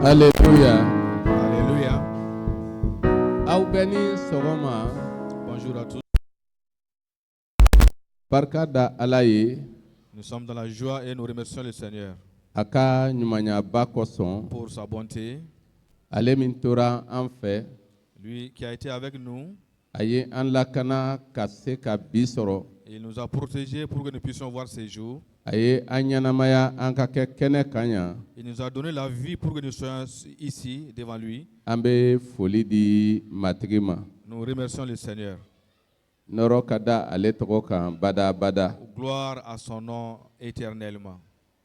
Alléluia. Alléluia. Aw bɛɛ ni sɔgɔma. Bonjour à tous. Barika da Ala ye. Nous sommes dans la joie et nous remercions le Seigneur A ka ɲumanyaba kosɔn. pour sa bonté. Ale min tora an fɛ. Lui qui a été avec nous, A ye an lakana ka se ka bi sɔrɔ. il nous a protégés pour que nous puissions voir ces jours. A ye an ɲɛnamaya an ka kɛ kɛnɛ kan yan. Il nous a donné la vie pour que nous soyons ici devant lui. An bɛ foli di matigi ma. Nous remercions le Seigneur. Nɔrɔ ka da ale tɔgɔ kan badabada. Gloire à son nom éternellement.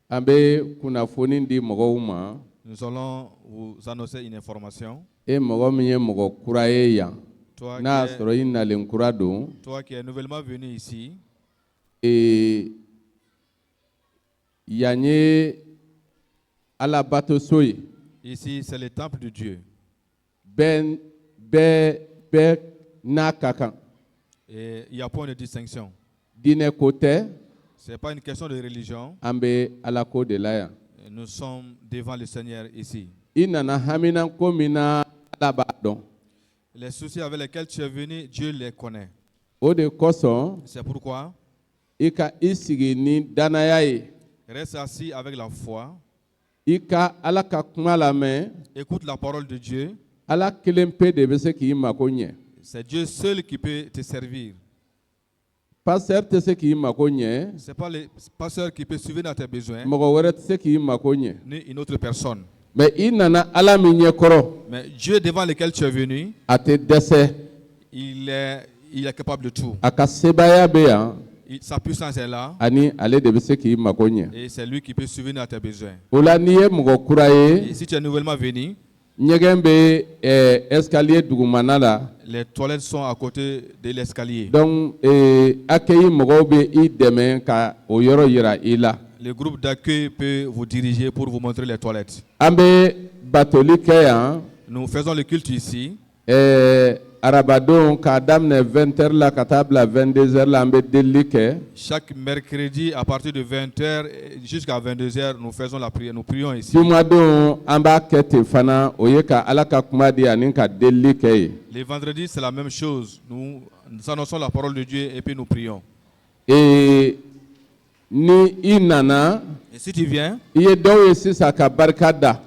An bɛ kunnafoni di mɔgɔw ma. Nous allons vous annoncer une information. E mɔgɔ min ye mɔgɔ kura ye yan. Toi N'a sɔrɔ i nalen kura don. qui es nouvellement venu ici, yan ye Alabato ye. ici c'est le temple de Dieu. Bɛɛ n'a ka kan. Et il n'y a point de distinction. Diinɛ ko tɛ. Ce n'est pas une question de religion. An bɛ Ala ko de la yan. Nous sommes devant le Seigneur ici. I nana hamina ko min na Ala b'a dɔn. Les soucis avec lesquels tu es venu, Dieu les connaît. O de kosɔn C'est pourquoi i ka i sigi ni danaya ye. reste assis avec la foi. I ka Ala ka kuma lamɛn. Écoute la parole de Dieu. Ala kelen pe de bɛ se k'i mago ɲɛ. C'est Dieu seul qui peut te servir. Pasteur tɛ se k'i mago ɲɛ. Ce n'est pas le pasteur qui peut suivre dans tes besoins, Mɔgɔ wɛrɛ tɛ se k'i mago ɲɛ. ni une autre personne. Mais i nana Ala min ɲɛkɔrɔ. Mais Dieu devant lequel tu es venu, A tɛ dɛsɛ. il est capable de tout. A ka sebaya bɛ yan. Sa puissance est là Ani ale de bɛ se k'i mago ɲɛ. et c'est lui qui peut suivre dans tes besoins. O la n'i ye mɔgɔ kura ye. Et si tu es nouvellement venu, Ɲɛgɛn bɛ escalier dugumana la. les toilettes sont à côté de l'escalier. Donc accueil mɔgɔw bɛ i dɛmɛ ka o yɔrɔ yira i la. Le groupe d'accueil peut vous diriger pour vous montrer les toilettes. An bɛ batoli kɛ yan. Nous faisons le culte ici. Arabadon k'a daminɛ 20h la ka taa bila 22h la an bɛ delili kɛ. Chaque mercredi à partir de 20h jusqu'à 22h, nous faisons la prière, nous prions ici. Jumadon an b'a kɛ ten fana o ye ka Ala ka kuma di ani ka delili kɛ ye. Les vendredis, c'est la même chose. Nous annonçons la parole de Dieu et puis nous prions. Ni i nana. Et si tu viens, I ye dɔw ye sisan ka barika da.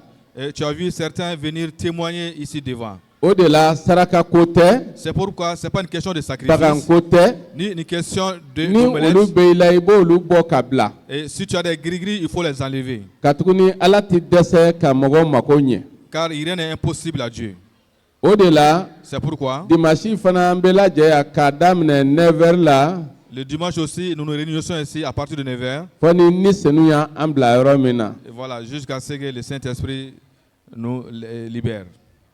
tu as vu certains venir témoigner ici devant. O de la saraka ko tɛ. C'est pourquoi ce n'est pas une question de sacrifice, Bagan ko tɛ. ni une question de Ni omelette. olu bɛ i la i b'olu bɔ ka bila. Et si tu as des gris-gris, il faut les enlever. Katuguni Ala ti dɛsɛ ka mɔgɔw mago ɲɛ. Car rien n'est impossible à Dieu. O de la. C'est pourquoi Dimanche fana an bɛ lajɛ yan k'a daminɛ 9h la. le dimanche aussi, nous nous réunissons ici à partir de 9h. Fɔ ni senu y'an bila yɔrɔ min na. Et voilà, jusqu'à ce que le Saint-Esprit nous libère.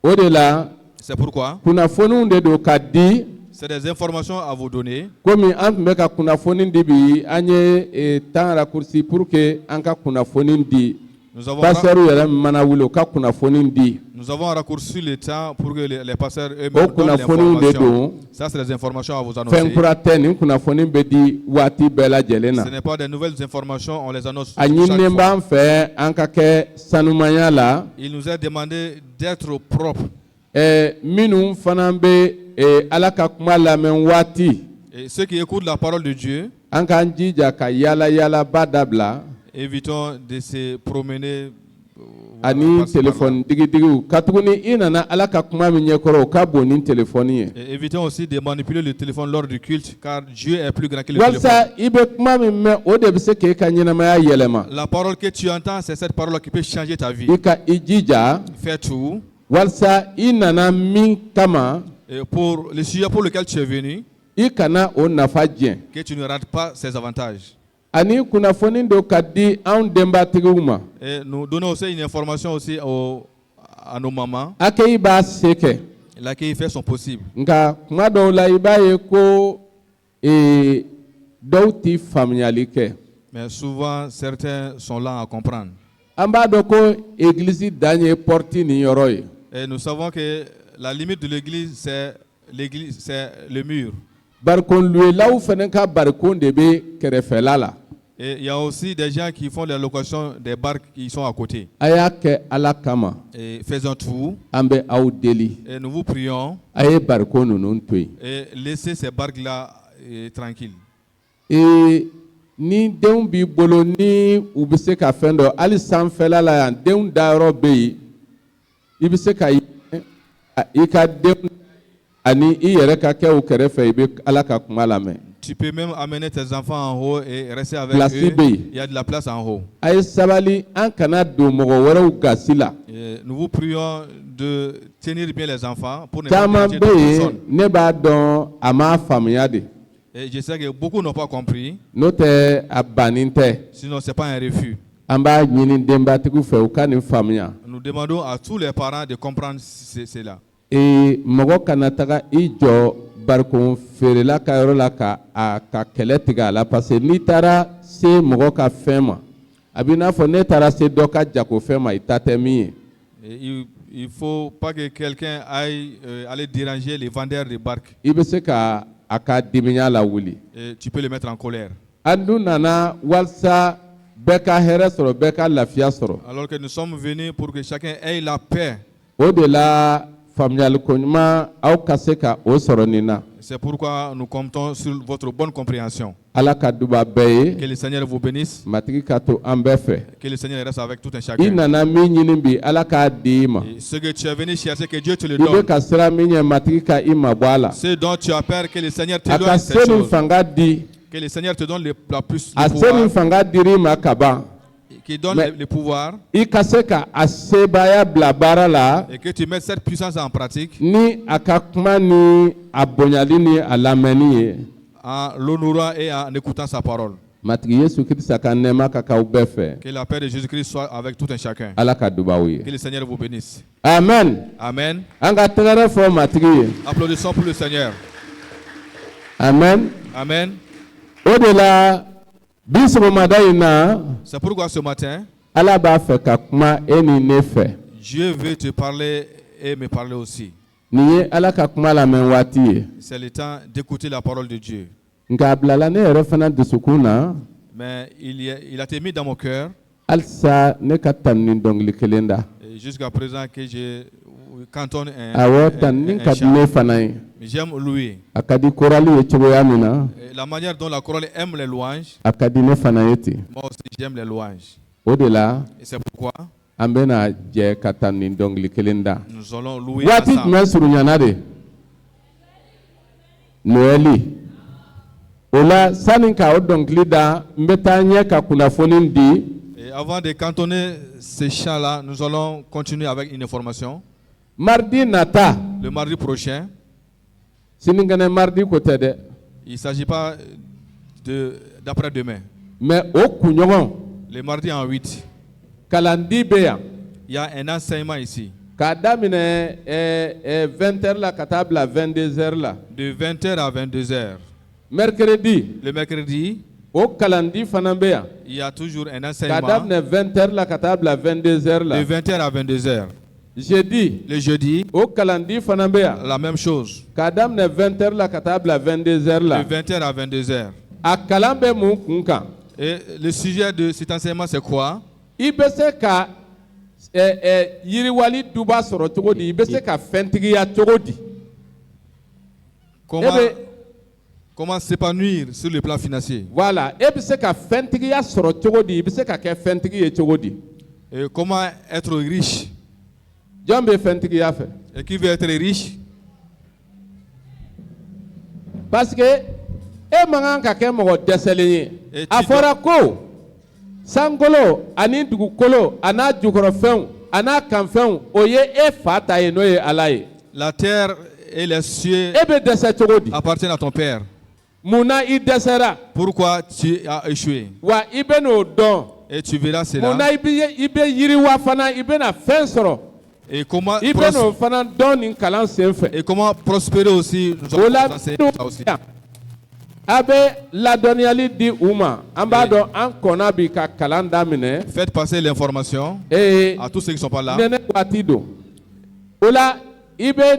O de la. C'est pourquoi Kunnafoniw de don ka di. c'est des informations à vous donner. Komi an tun bɛ ka kunnafoni di bi an ye temps raccourci pour que an ka kunnafoni di. Nous avons Pasteur mana wuli o ka kunnafoni di. Nous avons raccourci le temps pour que les pasteurs eux-mêmes O donnent kunnafoniw de l'information. don. Ça, c'est des informations à vous annoncer. Fɛn kura tɛ nin kunnafoni bɛ di waati bɛɛ lajɛlen na. Ce n'est pas des nouvelles informations, on les annonce A chaque ɲininen fois. b'an fɛ an ka kɛ sanumanya la. Il nous est demandé d'être propre. Minnu fana bɛ Ala ka kuma lamɛn waati. Et ceux qui écoutent la parole de Dieu, An k'an jija ka yaala yaalaba dabila. évitons de se promener. Ani par-ci, par-là. téléphone digidigiw ka tuguni i nana Ala ka kuma min ɲɛkɔrɔ o ka bon ni téléphone ye. Et évitons aussi de manipuler le téléphone lors du culte, car Dieu est plus grand que le téléphone. Walasa i bɛ kuma min mɛn o de bɛ se k'e ka ɲɛnamaya yɛlɛma. La parole que tu entends, c'est cette parole qui peut changer ta vie. I ka i jija. Fais tout. Walasa i nana min kama. Et pour le sujet pour lequel tu es venu, I kana o nafa jɛn. que tu ne rates pas ses avantages. Ani kunnafoni dɔ ka di anw denbatigiw ma. Et nous donnons aussi une information aussi à nos mamans. Accueil b'a se kɛ. L'accueil fait son possible. Nka kuma dɔw la i b'a ye ko dɔw ti faamuyali kɛ. Mais souvent, certains sont là à comprendre. An b'a dɔn ko église dan ye porte ni yɔrɔ ye. Et nous savons que la limite de l'église, c'est le mur. Barikonluwelaw fana ka barikon de bɛ kɛrɛfɛla la. Et il y a aussi des gens qui font la location des barques qui sont à côté. A y'a kɛ Ala kama. Et faisons tout. An bɛ aw deli. Et nous vous prions. A ye bariko ninnu to yen. Et laissez ces barques-là tranquilles. Ni denw b'i bolo ni u bɛ se ka fɛn dɔ hali sanfɛla la yan denw dayɔrɔ bɛ yen i bɛ se ka i ka denw ani i yɛrɛ ka kɛ u kɛrɛfɛ i bɛ Ala ka kuma lamɛn. Tu peux même amener tes enfants en haut et rester avec Place eux. bɛ yen. Il y a de la place en haut. A ye sabali an kana don mɔgɔ wɛrɛw gasi la. Et nous vous prions de tenir bien les enfants pour ne pas Caman déranger bɛ d'autres yen personnes. ne b'a dɔn a m'a faamuya de. Et je sais que beaucoup n'ont pas compris. N'o tɛ a bannen tɛ. Sinon, ce n'est pas un refus. An b'a ɲini denbatigiw fɛ u ka nin faamuya. Nous demandons à tous les parents de comprendre cela. Mɔgɔ kana taga i jɔ barikon feerela ka yɔrɔ la ka kɛlɛ tigɛ a la parce que n'i taara se mɔgɔ ka fɛn ma a b'i n'a fɔ ne taara se dɔ ka jago fɛn ma i ta tɛ min ye. Il ne faut pas que quelqu'un aille aller déranger les vendeurs de barques. I bɛ se ka a ka dimiya lawuli. Et tu peux le mettre en colère. An dun nana walasa bɛɛ ka hɛrɛ sɔrɔ bɛɛ ka lafiya sɔrɔ. Alors que nous sommes venus pour que chacun ait la paix. O de la faamuyaliko ɲuman aw ka se ka o sɔrɔ nin na. C'est pourquoi nous comptons sur votre bonne compréhension. Ala ka duba bɛɛ ye. Que le Seigneur vous bénisse. Matigi ka to an bɛɛ fɛ. Que le Seigneur reste avec tout un I chacun. nana min ɲini bi Ala k'a di i ma. Et ce que tu es venu chercher, que Dieu te le I bɛ donne. ka sira min ɲɛ matigi ka i mabɔ a la. Ce dont tu as peur, que le Seigneur te A ka donne se cette nin chose. fanga di. Que le Seigneur te donne la plus A le se nin pouvoir. fanga dir'i ma ka ban. Qui donne Mais- le pouvoir. I ka se ka a sebaya bila baara la Et que tu mettes cette puissance en pratique. ni a ka kuma ni a bonyali ni a lamɛnni ye. En l'honorant et en écoutant sa parole. Matigi Yesu Kirisa ka nɛɛma ka k'aw bɛɛ fɛ. Que la paix de Jésus-Christ soit avec tout un chacun. Ala ka dubaw Que ye. le Seigneur vous bénisse. Amen. Amen. An ka tɛgɛrɛ fɔ matigi ye. Applaudissons pour le Seigneur. Amen. Amen. O de la bi sɔgɔmada in na C'est pourquoi ce matin, Ala b'a fɛ ka kuma e ni ne fɛ. Dieu veut te parler et me parler aussi. Nin ye Ala ka kuma lamɛn waati ye. C'est le temps d'écouter la parole de Dieu. Nka a bilala ne yɛrɛ fana dusukun na Mais il a été mis dans mon cœur, halisa ne ka tanu ni dɔnkili kelen da. et jusqu'à présent, que je cantonne Awɔ tanu ni ka di ne fana ye. J'aime louer. A ka di korali ye cogoya min na Et la manière dont la chorale aime les louanges, a ka di ne fana ye ten. moi aussi j'aime les louanges. O de la Et c'est pourquoi an bɛna jɛ ka tanu ni dɔnkili kelen da. nous allons louer Waati ensemble. jumɛn surunyana de? Noɛli. O la sanni ka o dɔnkili da n bɛ taa ɲɛ ka kunnafoni di. Et avant de cantonner ces chants-là, nous allons continuer avec une information. Mardi nata Le mardi prochain, sinikɛnɛ mardi ko tɛ dɛ. il ne s'agit pas d'après-demain. Mais o kunɲɔgɔn Le mardi en 8, kalandi bɛ yan. il y a un enseignement ici. K'a daminɛ 20h la ka taa bila 22h la. De 20h à 22h. Mercredi Le mercredi, o kalandi fana bɛ yan. il y a toujours un K'a enseignement. daminɛ 20h la ka taa bila 22h la. De 20h à 22h. Jeudi Le jeudi, o kalandi fana bɛ yan. la même chose. K'a daminɛ 20h la ka taa bila 22h la. De 20h à 22h. A kalan bɛ mun kun kan? Et le sujet de cet enseignement, c'est quoi? I bɛ se ka yiriwali duba sɔrɔ cogo di? I bɛ se ka fɛntigiya cogo di? Comment s'épanouir sur le plan financier? Voilà, e bɛ se ka fɛntigiya sɔrɔ cogo di? I bɛ se ka kɛ fɛntigi ye cogo di? Et comment être riche? Jɔn bɛ fɛntigiya fɛ? Et qui veut être riche? Parce que e man kan ka kɛ mɔgɔ dɛsɛlen ye. Et A tu fɔra ko sankolo ani dugukolo a n'a jukɔrɔfɛnw a n'a kanfɛnw o ye e fa ta ye n'o ye Ala ye. La terre et les cieux E bɛ dɛsɛ cogo di? appartiennent à ton Père. Mun na i dɛsɛra? Pourquoi tu as échoué? Wa i bɛ n'o dɔn. Et tu verras Mun na cela. i bɛ yiriwa fana i bɛna fɛn sɔrɔ. Et comment, I bɛ n'o fana dɔn nin kalan sen fɛ. et comment prospérer aussi. Nous O allons la vous enseigner ça aussi. a bɛ ladɔnniyali di u ma an b'a dɔn an kɔnna bi ka kalan daminɛ. Faites passer l'information à tous ceux qui ne sont pas là. Nɛnɛ waati don. O la i bɛ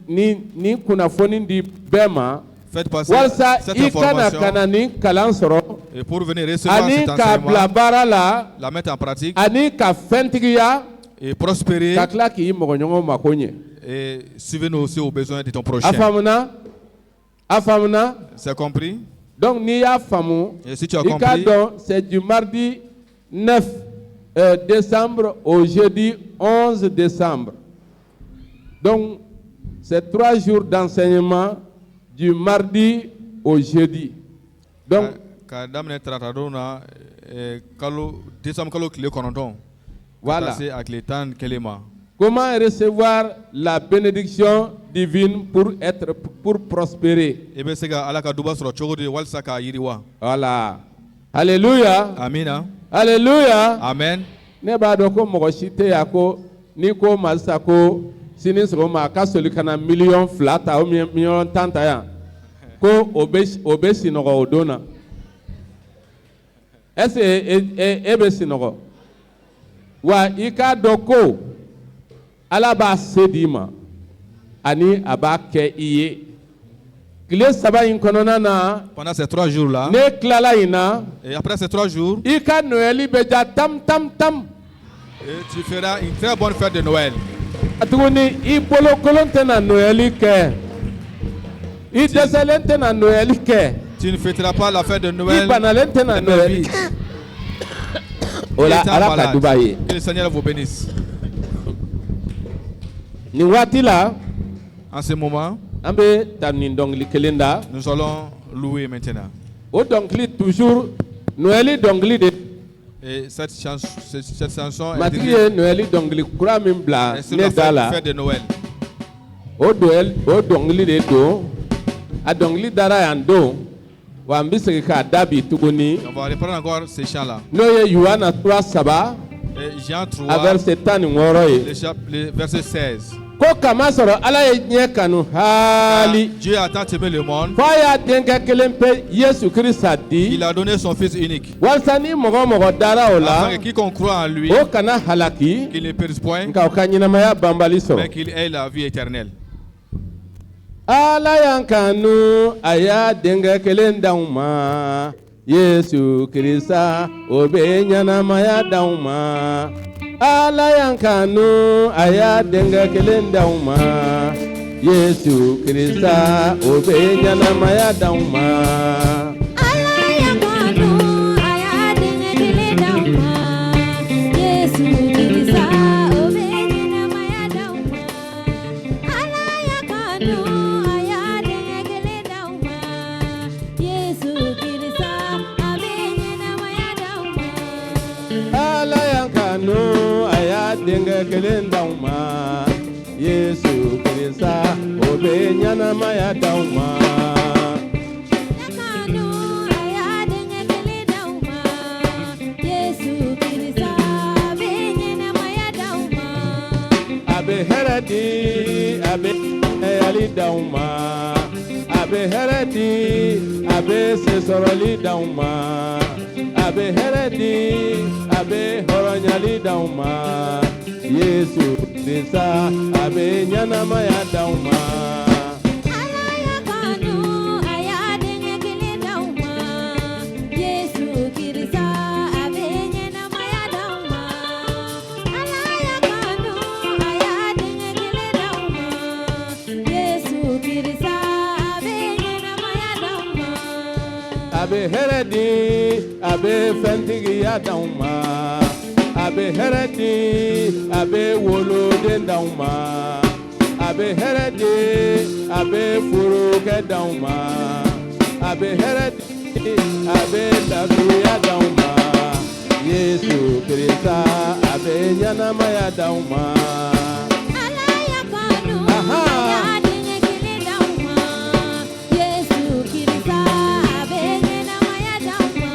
nin kunnafoni di bɛɛ ma Faites passer walasa cette i kana information ka na nin kalan sɔrɔ Et pour venir recevoir ani cet k'a bila enseignement, baara la la mettre en pratique ani ka fɛntigiya et prospérer. ka tila k'i mɔgɔɲɔgɔn mako ɲɛ. Et suivez-nous aussi aux besoins de ton A prochain. faamuna? A faamuna? C'est compris? Donc n'i y'a faamu, Et si tu as i k'a compris, dɔn c'est du mardi 9 décembre au jeudi 11 décembre. Donc c'est 3 jours d'enseignement du mardi au jeudi. Donc ka daminɛ tarata don na kalo décembre kalo tile 9 voilà. ka taa se a tile 11 ma. Comment recevoir la bénédiction divine pour prospérer? I bɛ se ka Ala ka duba sɔrɔ cogo di walasa k'a yiriwa. Voilà. Alléluia. Amina. Alléluia. Amen. Ne b'a dɔn ko mɔgɔ si tɛ yan ko n'i ko ma sisan ko sini sɔgɔma a ka soli ka na miliyɔn 2 ta ou miliyɔn 10 ta yan ko o bɛ sinɔgɔ o don na. Est-ce que e bɛ sinɔgɔ? Wa i k'a dɔn ko Ala b'a se d'i ma ani a b'a kɛ i ye. Tile 3 in kɔnɔna na. Pendant ces 3 jours là. Ne tilala in na. Et après ces 3 jours. I ka Noël bɛ ja tam tam tam. Et tu feras une très bonne fête de Noël. Tuguni i bolokolon tɛna Noël kɛ. I dɛsɛlen tɛna Noël kɛ. Tu ne fêteras pas la fête de Noël. I banalen tɛna Noël. O la Ala ka duba ye. Que le Seigneur vous bénisse. Nin waati la. En ce moment. An bɛ ta nin dɔnkili kelen da. Nous allons louer maintenant. O dɔnkili toujours Noël dɔnkili de. Et cette chanson est Matigi ye Noël dɔnkili kura min bila ne da la. Fête de Noël. O dɔnkili de don. A dɔnkili dara yan don. Wa n bɛ segin k'a da bi tuguni. On va reprendre encore ces chants là. N'o ye Yohana 3:3. Jean 3. A verset 16 ye. Le verset 16. Ko kama sɔrɔ Ala ye diɲɛ kanu hali. Dieu a tant aimé le monde. F'a y'a denkɛ kelen pe Yesu Kirista di. Il a donné son fils unique. Walasa ni mɔgɔ mɔgɔ dara o la. Afin que quiconque croit en lui. O kana halaki. Qu'il ne périsse point. Nka o ka ɲɛnamaya banbali sɔrɔ. Mais qu'il ait la vie éternelle. Ala y'an kanu a y'a denkɛ kelen d'anw ma. Yesu Kirista o bɛ ɲɛnamaya d'anw ma. Ala y'an kanu a y'a denkɛ kelen d'anw ma. Yesu Kirista o bɛ ɲɛnamaya d'anw ma. Ala y'an kanu a y'a denkɛ kelen d'anw ma. Yesu Kirista o bɛ ɲɛnamaya d'anw ma. Ala y'an kanu a y'a denkɛ kelen d'anw ma. Yesu Kirista a bɛ ɲɛnamaya d'anw ma. Ala y'an kanu a y'a denkɛ kelen d'anw ma. Yesu Kirista o bɛ ɲɛnamaya d'anw ma. Kanu a y'a denkɛ kelen d'anw ma. Yesu Kirista a bɛ ɲɛnamaya d'anw ma. A bɛ hɛrɛ di a bɛ hɛyali d'anw ma. A bɛ hɛrɛ di a bɛ se sɔrɔli d'anw ma. A bɛ hɛrɛ di a bɛ hɔrɔnyali d'anw ma. Yesu Kirista a bɛ ɲɛnamaya d'anw ma. Ala y'a kanu a y'a denkɛ kelen d'anw ma. Yesu Kirista a bɛ ɲɛnamaya d'anw ma. Ala y'a kanu a y'a denkɛ kelen d'anw ma. Yesu Kirista a bɛ ɲɛnamaya d'anw ma. A bɛ hɛrɛ di a bɛ fɛntigiya d'anw ma. A bɛ hɛrɛ di a bɛ woloden d'anw ma. A bɛ hɛrɛ di a bɛ furukɛ d'anw ma. A bɛ hɛrɛ di a bɛ lasurunya d'anw ma. Yesu Kirista a bɛ ɲɛnamaya d'anw ma. Ala y'a kanu a y'a denkɛ kelen d'anw ma. Yesu Kirista a bɛ ɲɛnamaya d'anw ma.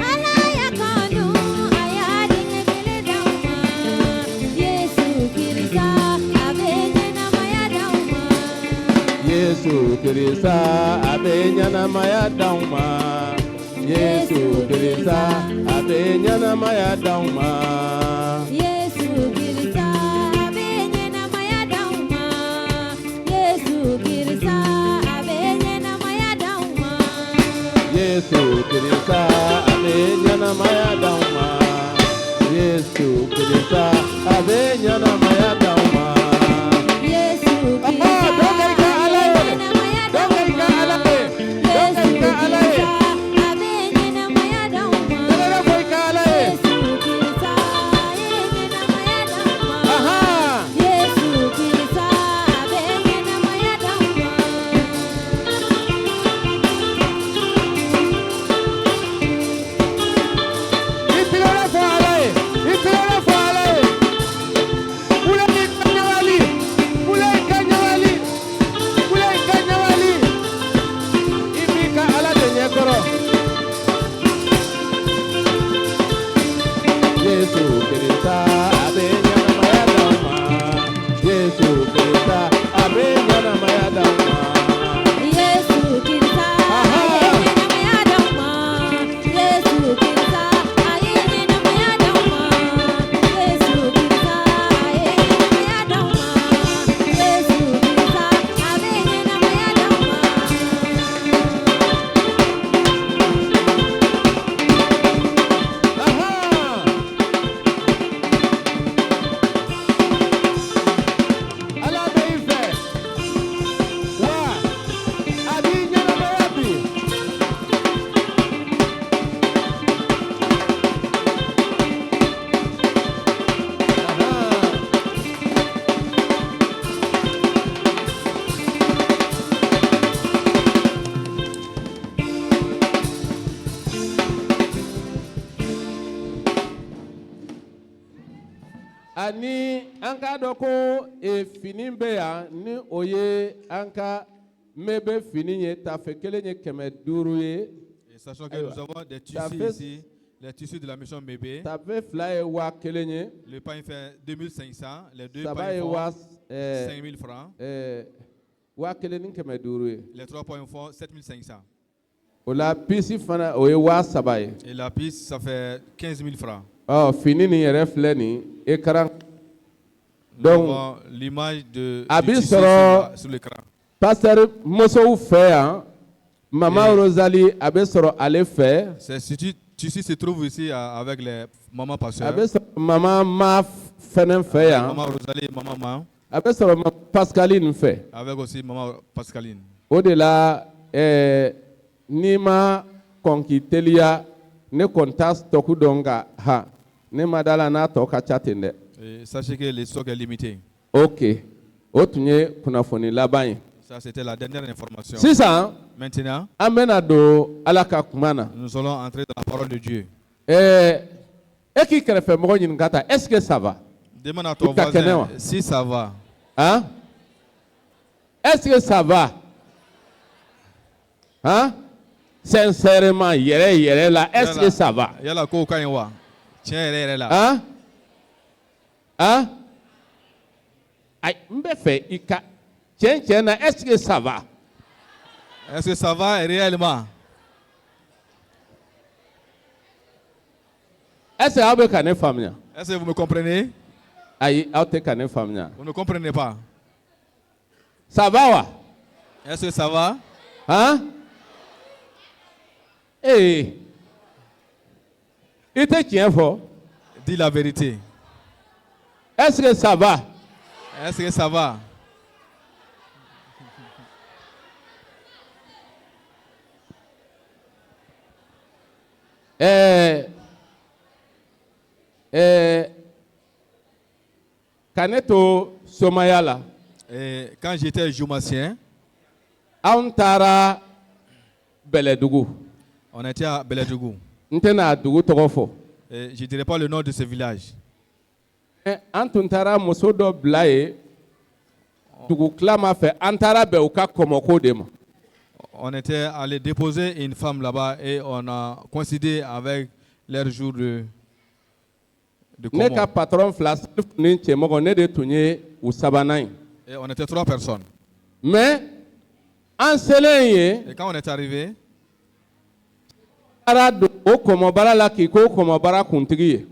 Ala y'a kanu a y'a denkɛ kelen d'anw ma. Yesu Kirista a bɛ ɲɛnamaya d'anw ma. Yesu Kirista a bɛ ɲɛnamaya d'anw ma. Yesu Kirista a bɛ ɲɛnamaya d'anw ma. Yesu Kirista a bɛ ɲɛnamaya d'anw ma. Yesu Kirista a bɛ ɲɛnamaya d'anw ma. Yesu Kirisa abenyana maya dauma. Yesu Kirisa abenyana maya dauma. Yesu Kirisa abenyana maya dauma. Yesu Kirisa abenyana maya dauma. Yesu Kirisa abenyana maya dauma. Yesu Kirisa abenyana maya dauma. Yesu Kirisa abenyana maya dauma. Yesu Kirisa abenyana maya dauma. Yesu Kirisa abenyana maya dauma. Yesu Kirisa abenyana maya dauma. Yesu Kirisa abenyana maya dauma. Yesu Kirisa abenyana maya dauma. Ala beife. Wa abinyana maya bi. Ani an k'a dɔn ko fini bɛ yan ni o ye an ka mebe fini ye tafe kelen ye 500 ye Et sachant que nous avons des Ça tissus fait- ici, les tissus de la mission bébé. tafe 2 ye 1000 ye Le pain fait 2500, les deux saba pains ye font wa 5000 francs, 1000 ni 500 ye les trois pains font 7500. o la pisi fana o ye 3,000 ye Et la piste, ça fait 15 000 francs. fini nin yɛrɛ filɛ nin écran Nous Donc, avons l'image de a du bi tissu sɔrɔ sur l'écran. pasteur musow fɛ yan mama Et- Rosalie a bɛ sɔrɔ ale fɛ Ce tissu se trouve ici avec les mamans a pasteurs. bɛ sɔrɔ mama ma fɛnɛ fɛ yan Maman Rosalie et maman Ma, a bɛ sɔrɔ mama Pascaline fɛ avec aussi maman Pascaline. o de la n'i ma kɔn k'i teliya ne kɔni t'a tɔku dɔn nka ha ne ma da la n'a tɔ ka ca ten dɛ Et sachez que le stock est limité. ok o tun ye kunnafoni laban ye Ça, c'était la dernière information. sisan Maintenant, an bɛna don ala ka kuma na nous allons entrer dans la parole de Dieu. e k'i kɛrɛfɛmɔgɔ ɲininka ta est ce que ça va Demande à ton Ou t'as qu'un voisin si ça va. hein est ce que ça va hein sincèrement yɛrɛ yɛrɛ la est ce que ça va Yala ko ka ɲi wa? Tiɲɛ yɛrɛ yɛrɛ la. hein hein ayi n bɛ fɛ i ka tiɲɛ tiɲɛ na est ce que ça va Est-ce que ça va réellement? est ce que aw bɛ ka ne faamuya Est-ce que vous me comprenez? ayi aw tɛ ka ne faamuya Vous ne comprenez pas. ça va wa Est-ce que ça va? hein ee i tɛ tiɲɛ fɔ Dis la vérité. est ce que ça va Est-ce que ça va? ka ne to somaya la Et quand j'étais Joumassien, anw taara bɛlɛdugu on était à Beledougou. n tɛna dugu tɔgɔ fɔ Et je ne dirais pas le nom de ce village. an tun taara muso dɔ bila ye dugu tilama fɛ an taara bɛn u ka kɔmɔko de ma On était allé déposer une femme là-bas et on a coïncidé avec leur jour de ne commun. ka patron fila Salifu ni cɛmɔgɔ ne de tun ye u sabanan ye Et on était 3 personnes. mais an selen ye Et quand on est arrivé, taara don o kɔmɔbara la k'i ko kɔmɔbara kuntigi ye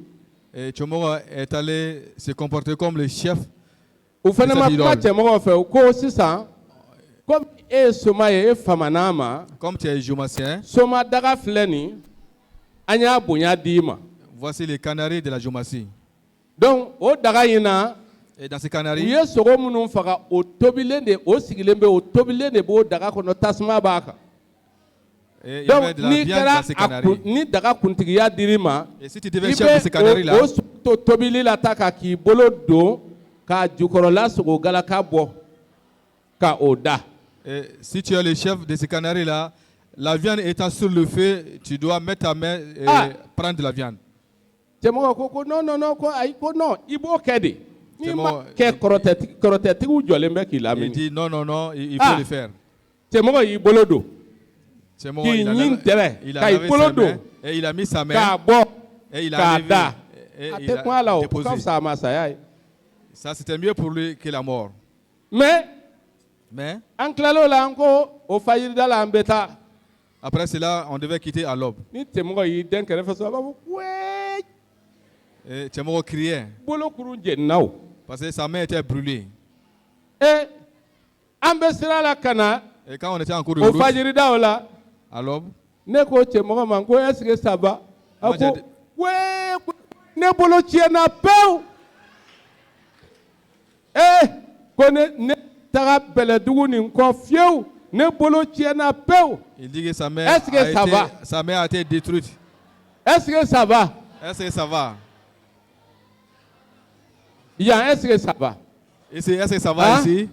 et Tchomoro est allé se comporter comme le chef. u fana ma Isa kuma Bidol. cɛmɔgɔ fɛ u ko sisan komi e soma ye e famana ma Comme tu es Jomacien, soma daga filɛ nin an y'a bonya d'i ma voici les canaris de la Jomacie. donc o daga in na Et dans ces u canaris, ye sogo minnu faga o tobilen de o sigilen bɛ o tobilen de b'o daga kɔnɔ tasuma b'a kan et il y avait donc de la n'i viande kɛra dans ces canaris. ni daga kuntigiya dir'i ma Et si tu i devais chef de ces bɛ canaris-là, o to tobili la ta ka k'i bolo don ka jukɔrɔla sogo galaka bɔ ka o da et si tu es le chef de ces canaris-là, la viande étant sur le feu, tu dois mettre ta main et prendre de la viande. cɛmɔgɔ ko non ko ayi ko non i b'o kɛ de n'i ma Cɛmɔgɔ, kɛ kɔrɔtɛtigiw jɔlen bɛ k'i Il lamini dit non, il faut le faire. cɛmɔgɔ y'i bolo don Cɛmɔgɔ, k'i ɲin tɛrɛ il a k'i lavé bolo sa main don et il a mis sa k'a main bɔ et il a k'a levé da et a il tɛ kun a la a o ko ka déposé. fisa a ma saya ye Ça, c'était mieux pour lui que la mort. mais Mais an tilal'o la an ko o fajirida la an bɛ taa après cela, on devait quitter à l'aube. ni cɛmɔgɔ y'i den kɛrɛfɛ sɔrɔ a b'a fɔ wɛɛ Et Tchémoro criait bolokuru jenina o parce que sa main était brûlée. an bɛ sira la ka na Et quand on était en cours de o route, fajiridaw la à l'aube, ne ko cɛmɔgɔ ma ko est ce que ça va a Moi, ko j'ai- wɛɛ ne bolo tiɲɛna pewu ko ne taga bɛlɛdugu nin kɔ fiyewu ne bolo tiɲɛna pewu il dit que sa main, Est-ce que ça va? sa main a été détruite. est ce que ça va Est-ce que ça va? yan est ce que ça va Ici, est-ce que ça va Hein? ici?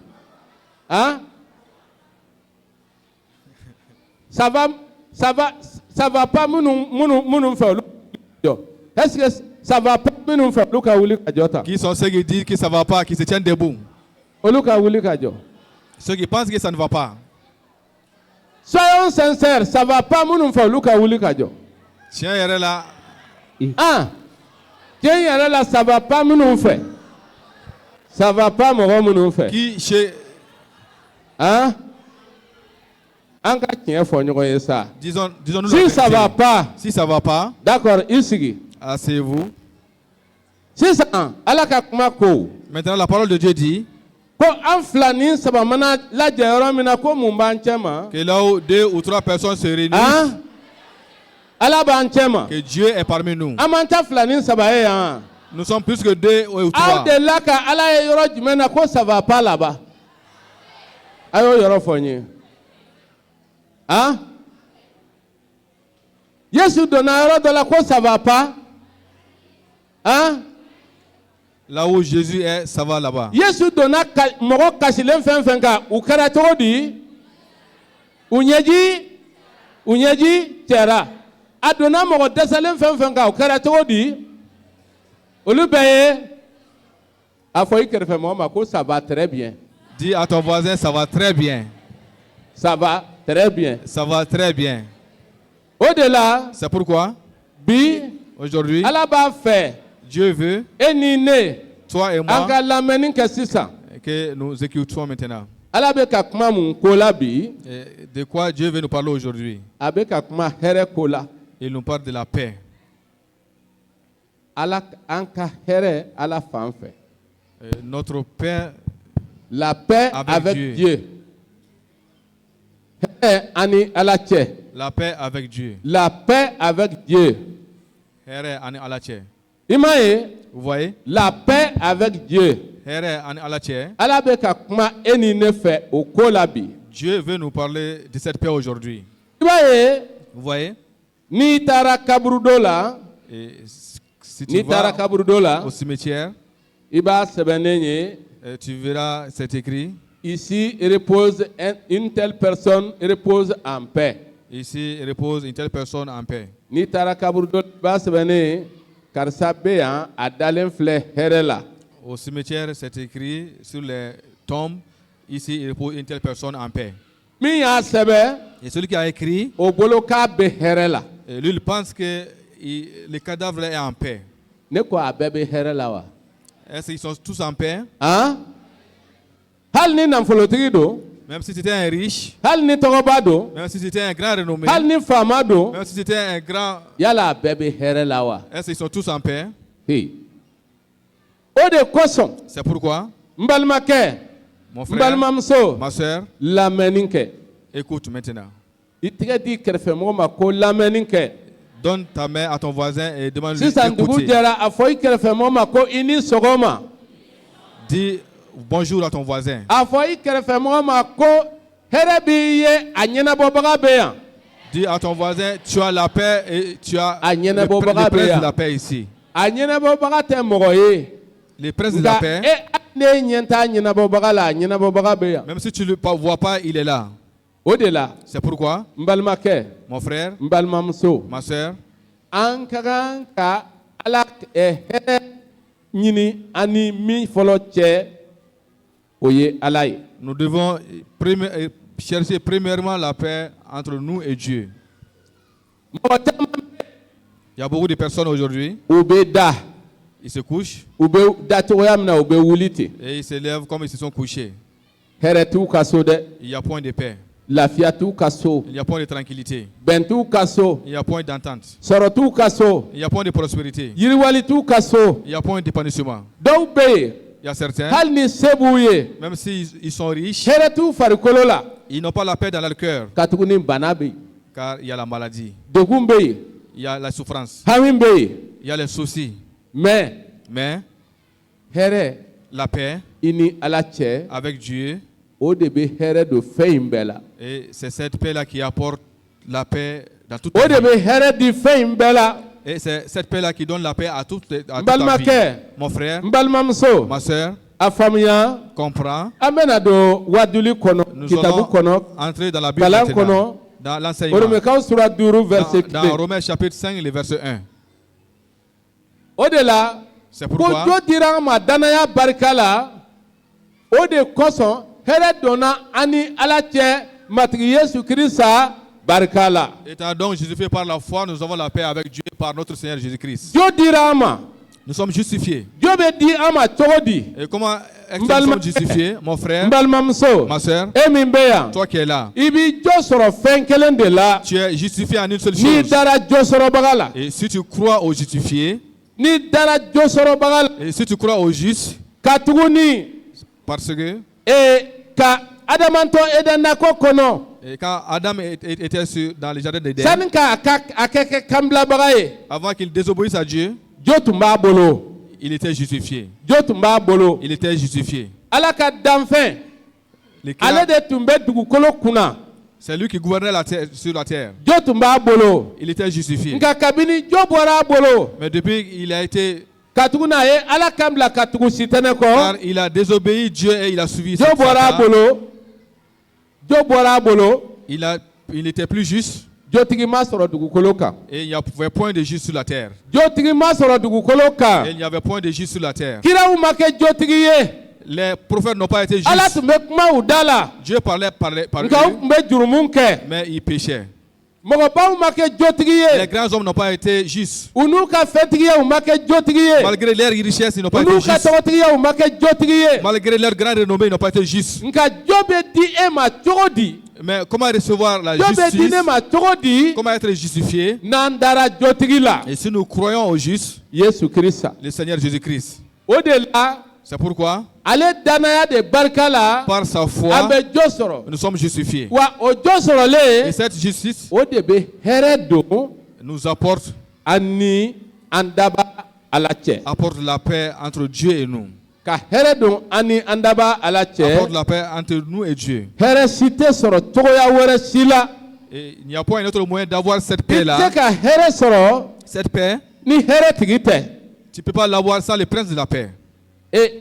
hein ça va pas minnu fɛ olu jɔ est ce que ça va pas minnu fɛ olu ka wuli ka jɔ tan Qui sont ceux qui disent que ça ne va pas, qui se tiennent debout? olu ka wuli ka jɔ Ceux qui pensent que ça ne va pas. soyons sincères ça va pas minnu fɛ olu ka wuli ka jɔ Tiens, il est là. tiɲɛ yɛrɛ la ça va pas minnu fɛ ça va pas mɔgɔ minnu fɛ Qui chez, an ka tiɲɛ fɔ ɲɔgɔn ye sa disons-nous si la ça va vérité. pas Si ça ne va pas, d'accord i sigi asseyez-vous. sisan ala ka kuma ko Maintenant, la parole de Dieu dit ko an fila ni saba mana lajɛ yɔrɔ min na ko mun b'an cɛ ma que là où 2 ou 3 personnes se réunissent, ala b'an cɛ ma que Dieu est parmi nous. an m'an ta fila ni saba ye yan Nous sommes plus que 2 ou 3. aw delila ka ala ye yɔrɔ jumɛn na ko ça va pas là-bas a y'o yɔrɔ fɔ n ye yesu donna yɔrɔ dɔ la ko ça va pas Là où Jésus est, ça va là-bas. yesu donna mɔgɔ kasilen fɛn fɛn kan u kɛra cogo di u ɲɛji cɛra a donna mɔgɔ dɛsɛlen fɛn fɛn kan u kɛra cogo di olu bɛɛ ye a fɔ i kɛrɛfɛ mɔgɔ ma ko ça va très bien Dis à ton voisin, ça va très bien. ça va très bien Ça va très bien. o de la C'est pourquoi, bi aujourd'hui, ala b'a fɛ Dieu veut, e ni ne toi et an moi, ka lamɛnni kɛ sisan que nous écoutons maintenant. ala bɛ ka kuma mun ko la bi Et de quoi Dieu veut nous parler aujourd'hui? a bɛ ka kuma hɛrɛ ko la Il nous parle de la paix. ala an ka hɛrɛ ala fan fɛ Notre paix la paix Avec avec Dieu. Dieu hɛrɛ ani ala cɛ La paix avec Dieu. la paix avec Dieu Here ani alache. i m'a ye Vous voyez? la paix avec Dieu Here ani alache. ala bɛ ka kuma e ni ne fɛ o ko la bi Dieu veut nous parler de cette paix aujourd'hui. i b'a ye Vous voyez? n'i taara kaburudo la Et si tu n'i taara vas kaburudo la au cimetière, i b'a sɛbɛnnen ye tu verras cet écrit. ici repose une telle personne repose en paix Ici repose une telle personne en paix. n'i taara kaburudo la i b'a sɛbɛnnen ye karisa bɛ yan a dalen filɛ hɛrɛ la Au cimetière, c'est écrit sur les tombes. Ici, il repose une telle personne en paix. min y'a sɛbɛ Et celui qui a écrit, o bolo k'a bɛ hɛrɛ la lui, il pense que le cadavre est en paix. ne ko a bɛɛ bɛ hɛrɛ la wa Est-ce qu'ils sont tous en paix? hali ni nafolotigi don Même si c'était un riche, hali ni tɔgɔba don même si c'était un grand renommé, hali ni faama don même si c'était un grand, yala a bɛɛ bɛ hɛrɛ la wa est-ce qu'ils sont tous en paix? o de kosɔn C'est pourquoi n balimakɛ Mon n frère, balimamuso ma soeur, lamɛnni kɛ écoute maintenant. i tɛgɛ di kɛrɛfɛmɔgɔ ma ko lamɛnni kɛ Donne ta main à ton voisin et demande-lui sisan dugu d'écouter. jɛra a fɔ i kɛrɛfɛmɔgɔ ma ko i ni sɔgɔma Dis bonjour à ton voisin. a fɔ i kɛrɛfɛmɔgɔ ma ko hɛrɛ b'i ye a ɲɛnabɔbaga bɛ yan Dis à ton voisin, tu as la paix et tu as A le ɲɛnabɔbaga bɛ prince de yan la paix ici. a ɲɛnabɔbaga tɛ mɔgɔ ye Le prince de la nka paix, ne ɲɛ t'a ɲɛnabɔbaga la a ɲɛnabɔbaga bɛ yan même si tu ne le vois pas, il est là. o de la C'est pourquoi, n balimakɛ mon frère, n balimamuso ma soeur, an ka kan ka ala hɛrɛ ɲini an ni min fɔlɔ cɛ o ye ala ye nous devons chercher premièrement la paix entre nous et Dieu. mɔgɔ caman Il y a beaucoup de personnes aujourd'hui, u bɛ da ils se couchent u bɛ da cogoya min na u bɛ wuli ten et ils se lèvent comme ils se sont couchés. hɛrɛ t'u ka so dɛ Il n'y a point de paix, lafiya t'u ka so il n'y a point de tranquillité, bɛn t'u ka so il n'y a point d'entente, sɔrɔ t'u ka so il n'y a point de prospérité, yiriwali t'u ka so il n'y a point d'épanouissement. dɔw bɛ yen Il y a certains, hali ni se b'u ye même s'ils sont riches, hɛrɛ t'u farikolo la ils n'ont pas la paix dans leur cœur, katuguni bana bɛ yen car il y a la maladie, degun bɛ yen il y a la souffrance, hami bɛ yen il y a les soucis. mais Mais hɛrɛ la paix i ni ala cɛ avec Dieu, o de bɛ hɛrɛ don fɛn in bɛɛ la et c'est cette paix-là qui apporte la paix dans toute o ta de vie. bɛ hɛrɛ di fɛn in bɛɛ la Et c'est cette paix-là qui donne la paix à toute n ta vie. balimakɛ Mon frère, n balimamuso ma soeur, a faamuya comprends. an bɛna don waduli kɔnɔ Nous kitabu allons kɔnɔ entrer dans la Bible kalan maintenant, kɔnɔ dans l'enseignement. Romains sura 5 verset Dans 2 Romains chapitre 5, le verset 1. o de la C'est ko pourquoi jo dira an ma danaya barika la o de kosɔn hɛrɛ donna an ni ala cɛ matigi yesu kirisa barika la étant donc justifiés par la foi, nous avons la paix avec Dieu par notre Seigneur Jésus-Christ. jo dira an ma Nous sommes justifiés. jo bɛ di an ma cogo di Et comment est-ce que nous Mbalma- sommes justifiés, mon frère, n balimamuso ma soeur, e min bɛ yan toi qui es là? i b'i jo sɔrɔ fɛn kelen de la Tu es justifié en une seule n'i chose. dara jo sɔrɔbaga la Et si tu crois au justifié, n'i dara jo sɔrɔbaga la et si tu crois au juste, ka tuguni parce que ka adamantɔ eden nakɔ kɔnɔ et quand Adam était dans le jardin d'Éden, sani ka a kɛ kanbilabaga ye avant qu'il désobéisse à Dieu, jo tun b'a bolo il était justifié. jo tun b'a bolo Il était justifié. ala ka danfɛn Le ale créa- de tun bɛ dugukolo kunna C'est lui qui gouvernait la terre, sur la terre. jo tun b'a bolo Il était justifié. nka kabini jo bɔra a bolo Mais depuis il a été, katuguni a ye ala kan bila ka tugu sitɛnɛ car kɔ il a désobéi Dieu et il a suivi jo bɔra a Satan, bolo jo bɔra a bolo il n'était plus juste jotigi ma sɔrɔ dugukolo kan et il n'y avait point de juste sur la terre. jotigi ma sɔrɔ dugukolo Et kan il n'y avait point de juste sur la terre. kiraw ma kɛ jotigi ye Les prophètes n'ont pas été ala justes. tun bɛ kuma u da la Dieu parlait par nka u eux, tun bɛ jurumu kɛ mais ils péchaient. mɔgɔbaw ma kɛ jotigi Les ye grands hommes n'ont pas été justes. u n'u ka fɛntigiya u ma kɛ jotigi ye Malgré leurs richesses, ils n'ont u pas été n'u ka justes. tɔgɔtigiya u ma kɛ jotigi ye Malgré leur grande renommée, ils n'ont pas été justes. nka jo bɛ di e ma cogo di Mais comment recevoir la jo bɛ di justice? ne ma cogo di Comment être justifié? n'an dara jotigi la Et si nous croyons au juste, yesu kirisa le Seigneur Jésus-Christ. o de la C'est pourquoi, ale danaya de barika la par sa an foi, bɛ jo sɔrɔ nous sommes justifiés. wa o jo Et sɔrɔlen cette justice o de bɛ hɛrɛ don nous apporte an ni an daba ala cɛ la paix entre Dieu et nous. ka hɛrɛ don an ni an daba ala Apporte cɛ la paix entre nous et Dieu. hɛrɛ si tɛ sɔrɔ cogoya wɛrɛ si la Et il n'y a pas un autre moyen d'avoir cette i tɛ paix-là. ka hɛrɛ sɔrɔ Cette paix, ni hɛrɛ tigi tɛ tu ne peux pas l'avoir sans le prince de la paix.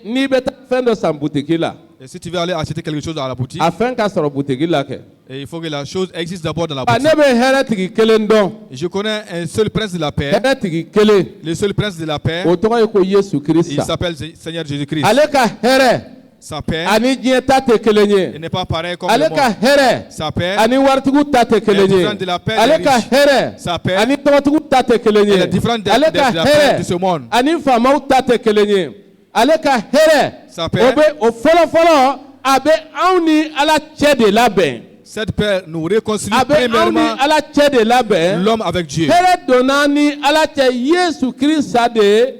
n'i bɛ taa fɛn dɔ san butigi la Et si tu veux aller acheter quelque chose à la boutique, a fɛn ka sɔrɔ butigi la kɛ et il faut que la chose existe d'abord dans la a ne boutique. bɛ hɛrɛ tigi kelen dɔn Et je connais un seul prince de la paix. hɛrɛ tigi kelen Le seul prince de la paix, o tɔgɔ ye ko yesu il kirisa s'appelle Seigneur Jésus-Christ. ale ka hɛrɛ Sa paix, ani diɲɛ ta tɛ kelen il ye n'est pas pareil comme ale le ka monde. hɛrɛ Sa paix, ani waritigiw ta tɛ kelen ye différente de la paix ale des ka riches. hɛrɛ Sa paix, ani tɔgɔtigiw ta tɛ kelen elle ye est différente de ale ka la paix de ce hɛrɛ monde. ani faamaw ta tɛ kelen ye ale ka hɛrɛ Sa paix, o bɛ o fɔlɔfɔlɔ a bɛ anw ni ala cɛ de labɛn cette paix nous réconcilie a bɛ anw ni premièrement ala cɛ de labɛn l'homme avec Dieu. hɛrɛ donna ni ala cɛ yesu kirisa de